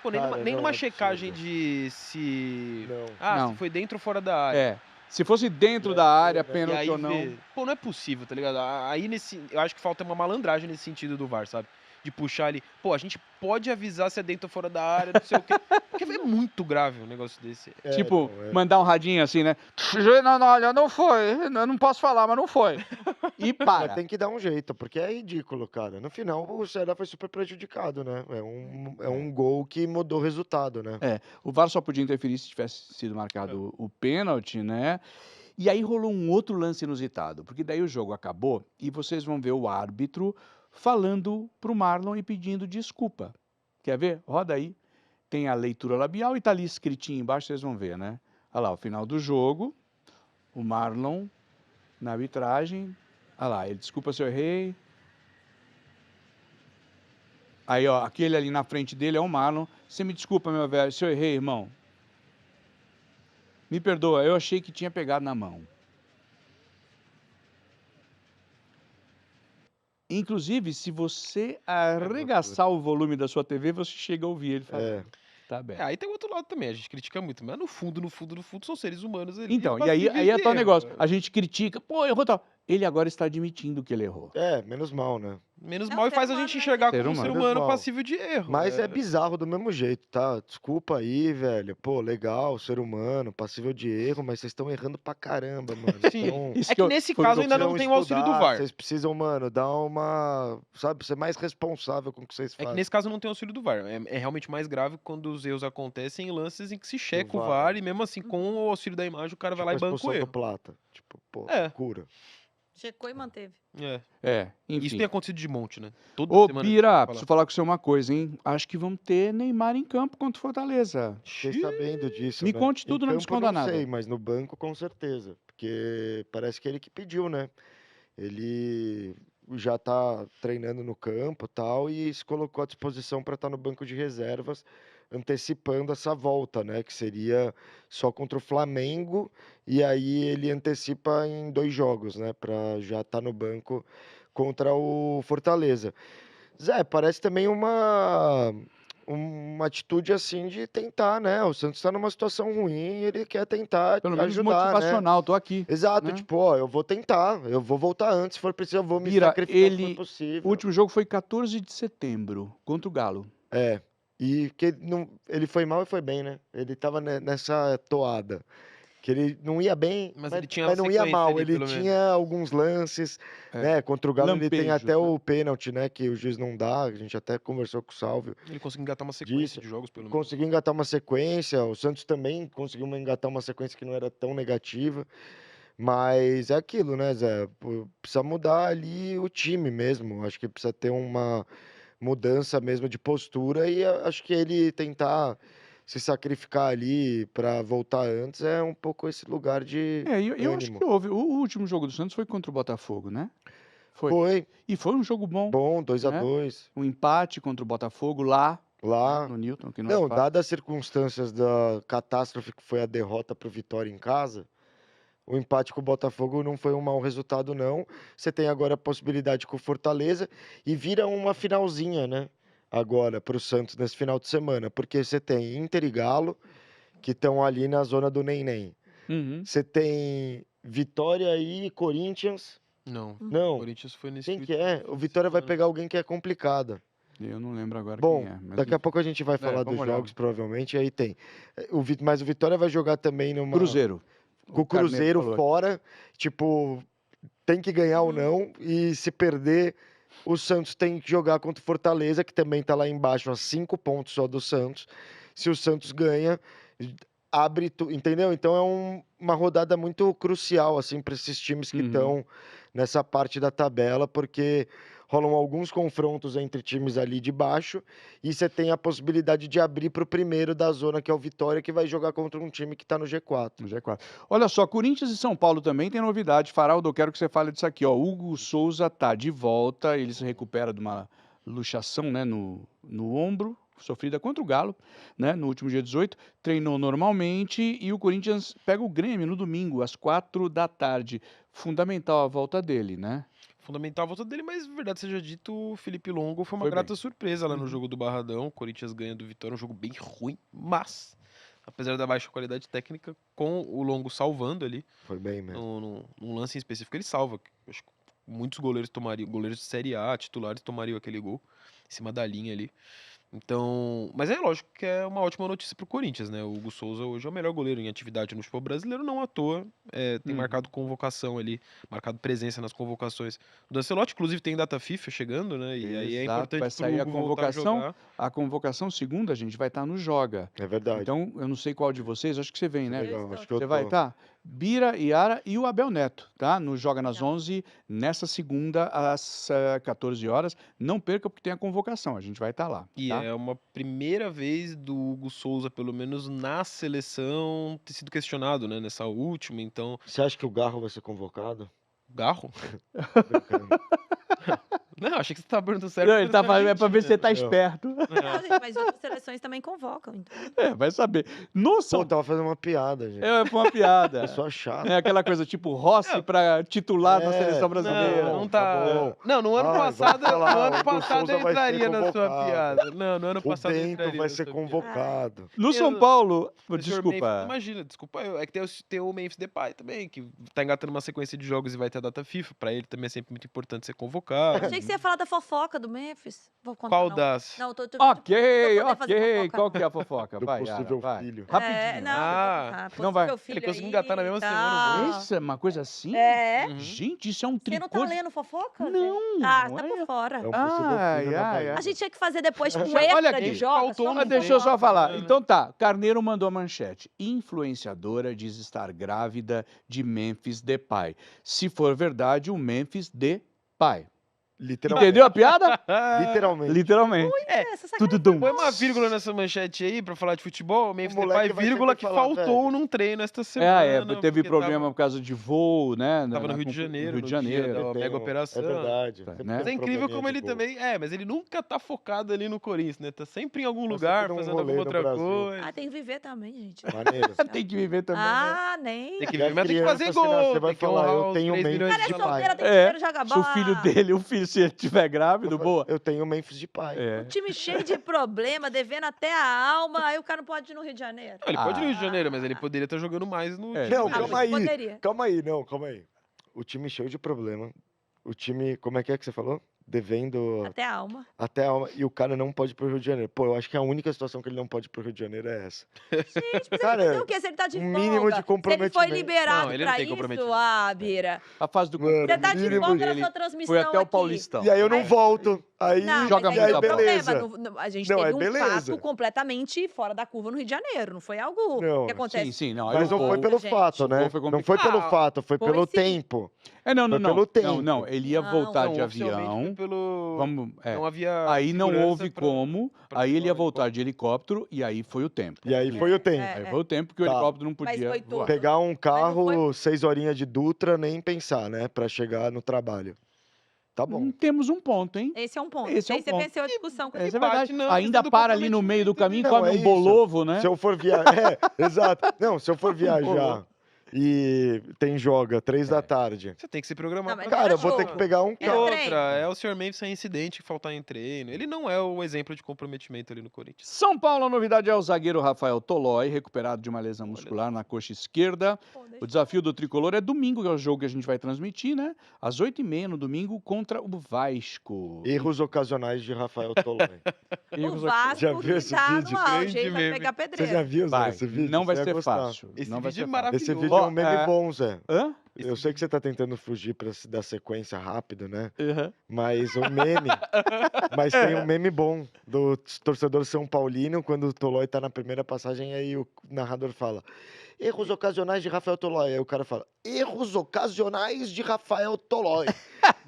Pô, nem Cara, numa, nem não, numa é checagem absurdo. de se... Não. Ah, Não. se foi dentro ou fora da área. É. Se fosse dentro É, da área, é, E pênalti aí ou não. Pô, não é possível, tá ligado? Aí eu acho que falta uma malandragem nesse sentido do VAR, sabe? De puxar ali. Pô, a gente pode avisar se é dentro ou fora da área, não sei o quê. Porque é muito grave um negócio desse. É, Tipo, não, é. mandar um radinho assim, né? Não, olha, não foi. Eu não posso falar, mas não foi. E Mas para. tem que dar um jeito, porque é ridículo, cara. No final, o Ceará foi super prejudicado, né? É um gol que mudou o resultado, né? O VAR só podia interferir se tivesse sido marcado o pênalti, né? E aí rolou um outro lance inusitado, porque daí o jogo acabou e vocês vão ver o árbitro falando pro Marlon e pedindo desculpa. Quer ver? Roda aí. Tem a leitura labial e tá ali escritinho embaixo, vocês vão ver, né? Olha lá, o final do jogo, o Marlon na arbitragem. Olha lá, ele desculpa se eu errei. Aí, ó, aquele ali na frente dele é o Marlon. Você me desculpa, meu velho, se eu errei, irmão. Me perdoa, eu achei que tinha pegado na mão. Inclusive, se você arregaçar o volume da sua TV, você chega a ouvir ele falar. É. Tá bem. Aí tem o outro lado também, a gente critica muito, mas no fundo, são seres humanos ali. Então, e aí passíveis é de tal erro. negócio. A gente critica, pô, errou tal. Ele agora está admitindo que ele errou. É, menos mal, né? Menos É um mal e ser faz a humano, gente né, enxergar gente? como um Ser ser humano. humano Menos mal. passível de erro. Mas é bizarro do mesmo jeito, tá? Desculpa aí, velho. Pô, legal, ser humano, passível de erro, mas vocês estão errando pra caramba, mano. Sim. Então, Isso É que eu- nesse foi caso o que eu ainda não precisam tem o auxílio do estudar, VAR. Vocês precisam, mano, dar uma. Sabe, ser mais responsável com o que vocês É fazem. que nesse caso não tem auxílio do VAR. É realmente mais grave quando os erros acontecem em lances em que se checa o VAR. VAR e mesmo assim com o auxílio da imagem o cara vai lá e Tipo a banca o expulsão do erro. Plata. Tipo, pô, É. cura. Checou e manteve. Enfim. Isso tem acontecido de monte, né? Toda Ô, semana. Bira, fala. preciso falar com você uma coisa, hein? Acho que vamos ter Neymar em campo contra o Fortaleza. Fiquei sabendo disso. Me né? conte tudo, Em não me campo, esconda nada. Não sei, mas no banco com certeza. Porque parece que ele que pediu, né? Ele já tá treinando no campo e tal, e se colocou à disposição para estar no banco de reservas, antecipando essa volta, né? Que seria só contra o Flamengo, e aí ele antecipa em 2 jogos, né? Para já estar no banco contra o Fortaleza. Zé, parece também uma atitude assim de tentar, né? O Santos está numa situação ruim e ele quer tentar Pelo menos ajudar, né? motivacional, tô aqui. Exato, né? tipo, ó, eu vou tentar, eu vou voltar antes, se for preciso, eu vou me Bira, sacrificar se for O possível. último jogo foi 14 de setembro, contra o Galo. É, e que ele foi mal e foi bem, né? Ele tava nessa toada, que ele não ia bem, Mas mas, ele tinha mas uma não ia sequência mal, ali, ele pelo menos. tinha alguns lances, É. né? Contra o Galo ele tem Lampejos, até né? o pênalti, né? Que o juiz não dá, a gente até conversou com o Salvio. Ele conseguiu engatar uma sequência Disso. de jogos, pelo menos. Conseguiu engatar uma sequência, o Santos também conseguiu engatar uma sequência que não era tão negativa, mas é aquilo, né, Zé? Precisa mudar ali o time mesmo, acho que precisa ter uma mudança mesmo de postura e acho que ele tentar se sacrificar ali para voltar antes é um pouco esse lugar de Eu acho ânimo. que houve. O último jogo do Santos foi contra o Botafogo, né? Foi. E foi um jogo bom. Bom, 2 a né? 2 Um empate contra o Botafogo lá lá. no Newton, que não é Não, fácil. dadas as circunstâncias da catástrofe que foi a derrota pro Vitória em casa, o empate com o Botafogo não foi um mau resultado, não. Você tem agora a possibilidade com o Fortaleza e vira uma finalzinha, né? Agora, pro Santos nesse final de semana. Porque você tem Inter e Galo, que estão ali na zona do nem-nem. Uhum. Você tem Vitória e Corinthians. Não. O Não, Corinthians foi nesse quem que último- é? O Vitória vai pegar alguém que é complicado. Eu não lembro agora Bom, quem é. Mas daqui a pouco a gente vai falar dos vamos olhar. jogos, provavelmente, e aí tem. Mas o Vitória vai jogar também numa... Cruzeiro. com o Carneiro Cruzeiro falou aqui. fora, tipo, tem que ganhar ou não, e se perder, o Santos tem que jogar contra o Fortaleza, que também tá lá embaixo, a 5 pontos só do Santos. Se o Santos ganha, abre tudo, entendeu? Então é uma rodada muito crucial, assim, para esses times que Uhum. estão nessa parte da tabela, porque rolam alguns confrontos entre times ali de baixo, e você tem a possibilidade de abrir para o primeiro da zona, que é o Vitória, que vai jogar contra um time que está no G4. No G4. Olha só, Corinthians e São Paulo também tem novidade. Faraldo, eu quero que você fale disso aqui, ó. Hugo Souza tá de volta, ele se recupera de uma luxação, né, no ombro, sofrida contra o Galo, né, no último dia 18, treinou normalmente e o Corinthians pega o Grêmio no domingo, às 4 da tarde. Fundamental a volta dele, né? Fundamental a volta dele, mas verdade seja dito, o Felipe Longo foi uma Foi grata bem. surpresa lá no Uhum. jogo do Barradão. O Corinthians ganha do Vitória, um jogo bem ruim, mas apesar da baixa qualidade técnica, com o Longo salvando ali, Foi bem mesmo. num lance em específico, ele salva. Acho que muitos goleiros tomariam, goleiros de Série A, titulares, tomariam aquele gol em cima da linha ali. Então, mas é lógico que é uma ótima notícia pro Corinthians, né? O Hugo Souza hoje é o melhor goleiro em atividade no futebol brasileiro, não à toa. Tem Uhum. marcado convocação ali, marcado presença nas convocações do Ancelotti, inclusive tem data FIFA chegando, né? E aí é Exato, importante vai pro sair a Hugo voltar a convocação. jogar. A convocação segunda, gente, vai estar no Joga. É verdade. Então, eu não sei qual de vocês, acho que você vem, né? Legal, estou. acho que eu Você vai tô. estar? Bira, Yara e o Abel Neto, tá? No Joga nas 11, nessa segunda, às 14 horas. Não perca, porque tem a convocação, a gente vai estar lá, E tá? é uma primeira vez do Hugo Souza, pelo menos na seleção, ter sido questionado, né? Nessa última, então. Você acha que o Garro vai ser convocado? Garro? Brincando. Não, achei que você tava perguntando sério. Não, ele tá falando, é pra ver se você tá Não. esperto. Não, gente, mas outras seleções também convocam. Então. É, vai saber. No Pô, São tava fazendo uma piada, gente. Foi uma piada. Pessoa chata. É aquela coisa tipo Rossi Não. pra titular na É, seleção não, brasileira. Não tá. bom. Não, no ano Ai, passado, vamos falar, no ano o Hugo passado Souza eu vai ser entraria na sua convocado. piada. Não, no ano O passado eu Bento entraria vai na ser sua piada. convocado. No São Eu- Paulo, O senhor desculpa. Memphis, imagina, desculpa. É que tem o Memphis Depay também, que tá engatando uma sequência de jogos e vai ter a data FIFA. Pra ele também é sempre muito importante ser convocado. Achei que você ia falar da fofoca do Memphis. Vou contar, Qual não. das? Não, tô Ok, pra poder fazer ok. fofoca. Qual que é a fofoca? Do Vai, possível Yara, vai. filho. Rapidinho. Não, Ah, não vai. Ele conseguiu engatar na mesma semana, semana. Isso é uma coisa assim? É. Uhum. Gente, isso é um Você tricô. não tá lendo fofoca? Zé? Não, Ah, não tá é. por fora. É um possível Ai, filho na ai, Bahia. ai. A gente tinha que fazer depois com Olha extra aqui, de jogos. faltou só um Mas com deixa eu só fofoca. falar. né? Então tá, Carneiro mandou a manchete. Influenciadora diz estar grávida de Memphis Depay. Se for verdade, o Memphis Depay. Literalmente. Entendeu a piada? Literalmente. Literalmente. Essa Tudo sacanagem. dum. Põe uma vírgula nessa manchete aí pra falar de futebol. Memphis moleque Depay, vai vírgula, sempre que falar, faltou velho. num treino esta semana. Teve porque problema tava- por causa de voo, né? Tava no Rio de Janeiro, no dia da Tem mega um- operação. É verdade. Tá, Sempre né? tem Mas é incrível probleminha como de ele gol. também. Mas ele nunca tá focado ali no Corinthians, né? Tá sempre em algum Tá lugar, sempre num fazendo rolê alguma no outra Brasil. coisa. Ah, tem que viver também, gente. Maneiro. Tem que viver também, né? Ah, nem. Tem que E as ver, mas tem que fazer crianças, se gol. nascer, vai Tem que falar, honrar eu os tenho 3 Memphis milhões Cara, de é de dólares. solteira, tem que É, primeiro jogar Se o bola. filho dele, se ele tiver grávido, boa. Eu tenho Memphis de pai. É. Um time cheio de problema, devendo até a alma, aí o cara não pode ir no Rio de Janeiro. Ele pode ir no Rio de Ah. Janeiro, mas ele poderia estar jogando mais no. É. time Não, dele. calma aí. Poderia. Calma aí, não, calma aí. O time cheio de problema. O time, como é que você falou? Devendo Até a alma. até a alma. E o cara não pode ir pro Rio de Janeiro. Pô, eu acho que a única situação que ele não pode ir pro Rio de Janeiro é essa. Gente, mas Cara, ele fazer o quê? Se ele tá de um folga? mínimo de Se ele foi comprometimento. liberado Não, ele não pra tem isso, comprometimento. Bira. A fase do Mano, Você tá de mínimo folga na dele sua transmissão foi até o aqui. Paulistão. E aí eu não Aí- volto. Aí, Não, Joga mas e aí aí tem um beleza. problema. A gente Não, teve é um beleza. fato completamente fora da curva no Rio de Janeiro. Não foi algo Não, que acontece. Sim, sim, não. aí Mas o não foi voo- pelo gente. fato, O né? voo foi Não foi pelo complicado. fato, foi Foi pelo sim. tempo. não, Foi não. pelo tempo. Não, ele ia Não, voltar Não, de oficialmente avião. foi pelo. Vamos, Não havia. Aí não segurança houve pra- como. pra Aí ele ia voar voltar de helicóptero e aí foi o tempo. E aí foi o tempo. Aí foi o tempo que o Tá. helicóptero não Mas podia foi tudo. voar. Pegar um não carro, foi- 6 horinhas de Dutra, nem pensar, né? Pra chegar no trabalho. Tá bom. Temos um ponto, hein? Esse é um ponto. Esse é um Aí você ponto. venceu a discussão com Essa esse é verdade. não, Ainda questão do para ali no meio do caminho, Não, come é um isso. bolovo, né? Se eu for viajar... exato. Não, se eu for viajar e tem joga 3 da tarde... Você tem que se programar Não, mas pra Cara, eu era vou ter jogo. que pegar um E Era carro. outra, treino. é o Sr. Memphis sem incidente, faltar em treino. Ele não é o exemplo de comprometimento ali no Corinthians. São Paulo, a novidade é o zagueiro Rafael Tolói, recuperado de uma lesão muscular na coxa esquerda. O desafio do Tricolor é domingo, que é o jogo que a gente vai transmitir, né? Às 8h30 no domingo, contra o Vasco. Erros ocasionais de Rafael Tolói. O Erros Vasco Já viu que esse tá vídeo? no auge, Grande hein? Vai meme. pegar Você já pedreira. viu, Zé, Vai, esse vídeo? não vai Você ia ser gostar. fácil. Esse não vai vídeo é ser fácil. maravilhoso. Esse vídeo é Ó, um meme é- bom, Zé. Hã? Eu sei que você tá tentando fugir pra dar sequência rápido, né? Uhum. Mas o meme... Mas tem um meme bom do torcedor São Paulino, quando o Tolói tá na primeira passagem, aí o narrador fala: erros ocasionais de Rafael Tolói. Aí o cara fala: erros ocasionais de Rafael Tolói.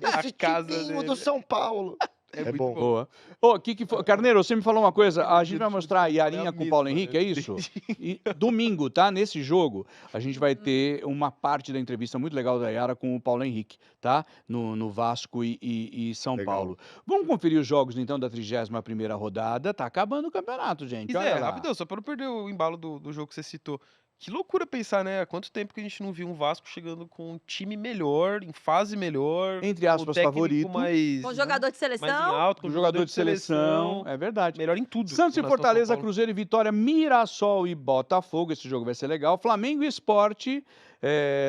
Esse casa tipinho do dele. São Paulo. É É muito bom. bom. Boa. Ô, que foi? Carneiro, você me falou uma coisa. A gente vai mostrar a Yarinha a com o Paulo mesma, Henrique, né? é isso? E domingo, tá? Nesse jogo, a gente vai ter uma parte da entrevista muito legal da Yara com o Paulo Henrique, tá? No Vasco e São Legal. Paulo. Vamos conferir os jogos, então, da 31ª rodada. Tá acabando o campeonato, gente. E Olha Zé, lá. rapidão, só pra não perder o embalo do jogo que você citou. Que loucura pensar, né? Há quanto tempo que a gente não viu um Vasco chegando com um time melhor, em fase melhor, Entre com o aspas, técnico favorito. mais, Com né, jogador de mais em seleção. alto, com Com jogador de seleção, é verdade. melhor em tudo. Santos e com relação ao São Fortaleza, Paulo. Cruzeiro e Vitória, Mirassol e Botafogo. Esse jogo vai ser legal. Flamengo e Sport.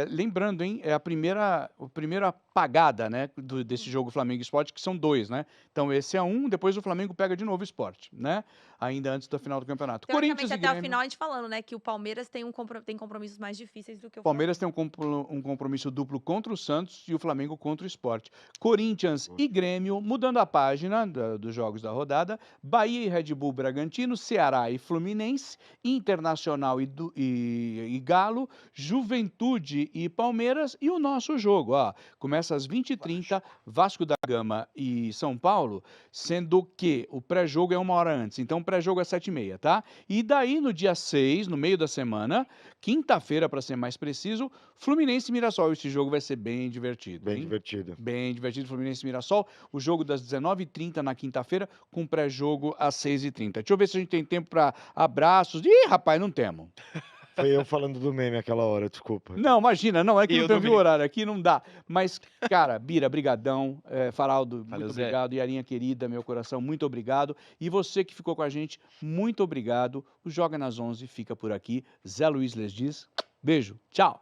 Lembrando, hein? É a primeira apagada, né? Desse jogo Flamengo e Sport, que são 2, né? Então esse é um, depois o Flamengo pega de novo o Sport, né? Ainda antes da final do campeonato. Teoricamente, Corinthians e até o Grêmio. final a gente falando, né? Que o Palmeiras tem tem compromissos mais difíceis do que o Palmeiras tem um compromisso duplo contra o Santos e o Flamengo contra o Sport. Corinthians e Grêmio, mudando a página dos jogos da rodada. Bahia e Red Bull Bragantino, Ceará e Fluminense, Internacional e Galo, Juventude e Palmeiras. E o nosso jogo, ó, começa às 20h30, Vasco da Gama e São Paulo, sendo que o pré-jogo é 1 hora antes. Então, o pré-jogo é 7h30, tá? E daí, no dia 6, no meio da semana, quinta-feira, para ser mais preciso, Fluminense e Mirassol. Esse jogo vai ser bem divertido. Bem hein? divertido. Bem divertido, Fluminense e Mirassol. O jogo das 19h30 na quinta-feira, com pré-jogo às 6h30. Deixa eu ver se a gente tem tempo para abraços. Ih, rapaz, não temos. Foi eu falando do meme aquela hora, desculpa. Não, imagina, não, é que Eu não tem também. o horário, aqui não dá. Mas, cara, Bira, brigadão. Faraldo, Valeu, muito Zé. obrigado. Yarinha querida, meu coração, muito obrigado. E você que ficou com a gente, muito obrigado. O Joga nas 11 fica por aqui. Zé Luiz les diz, beijo, tchau.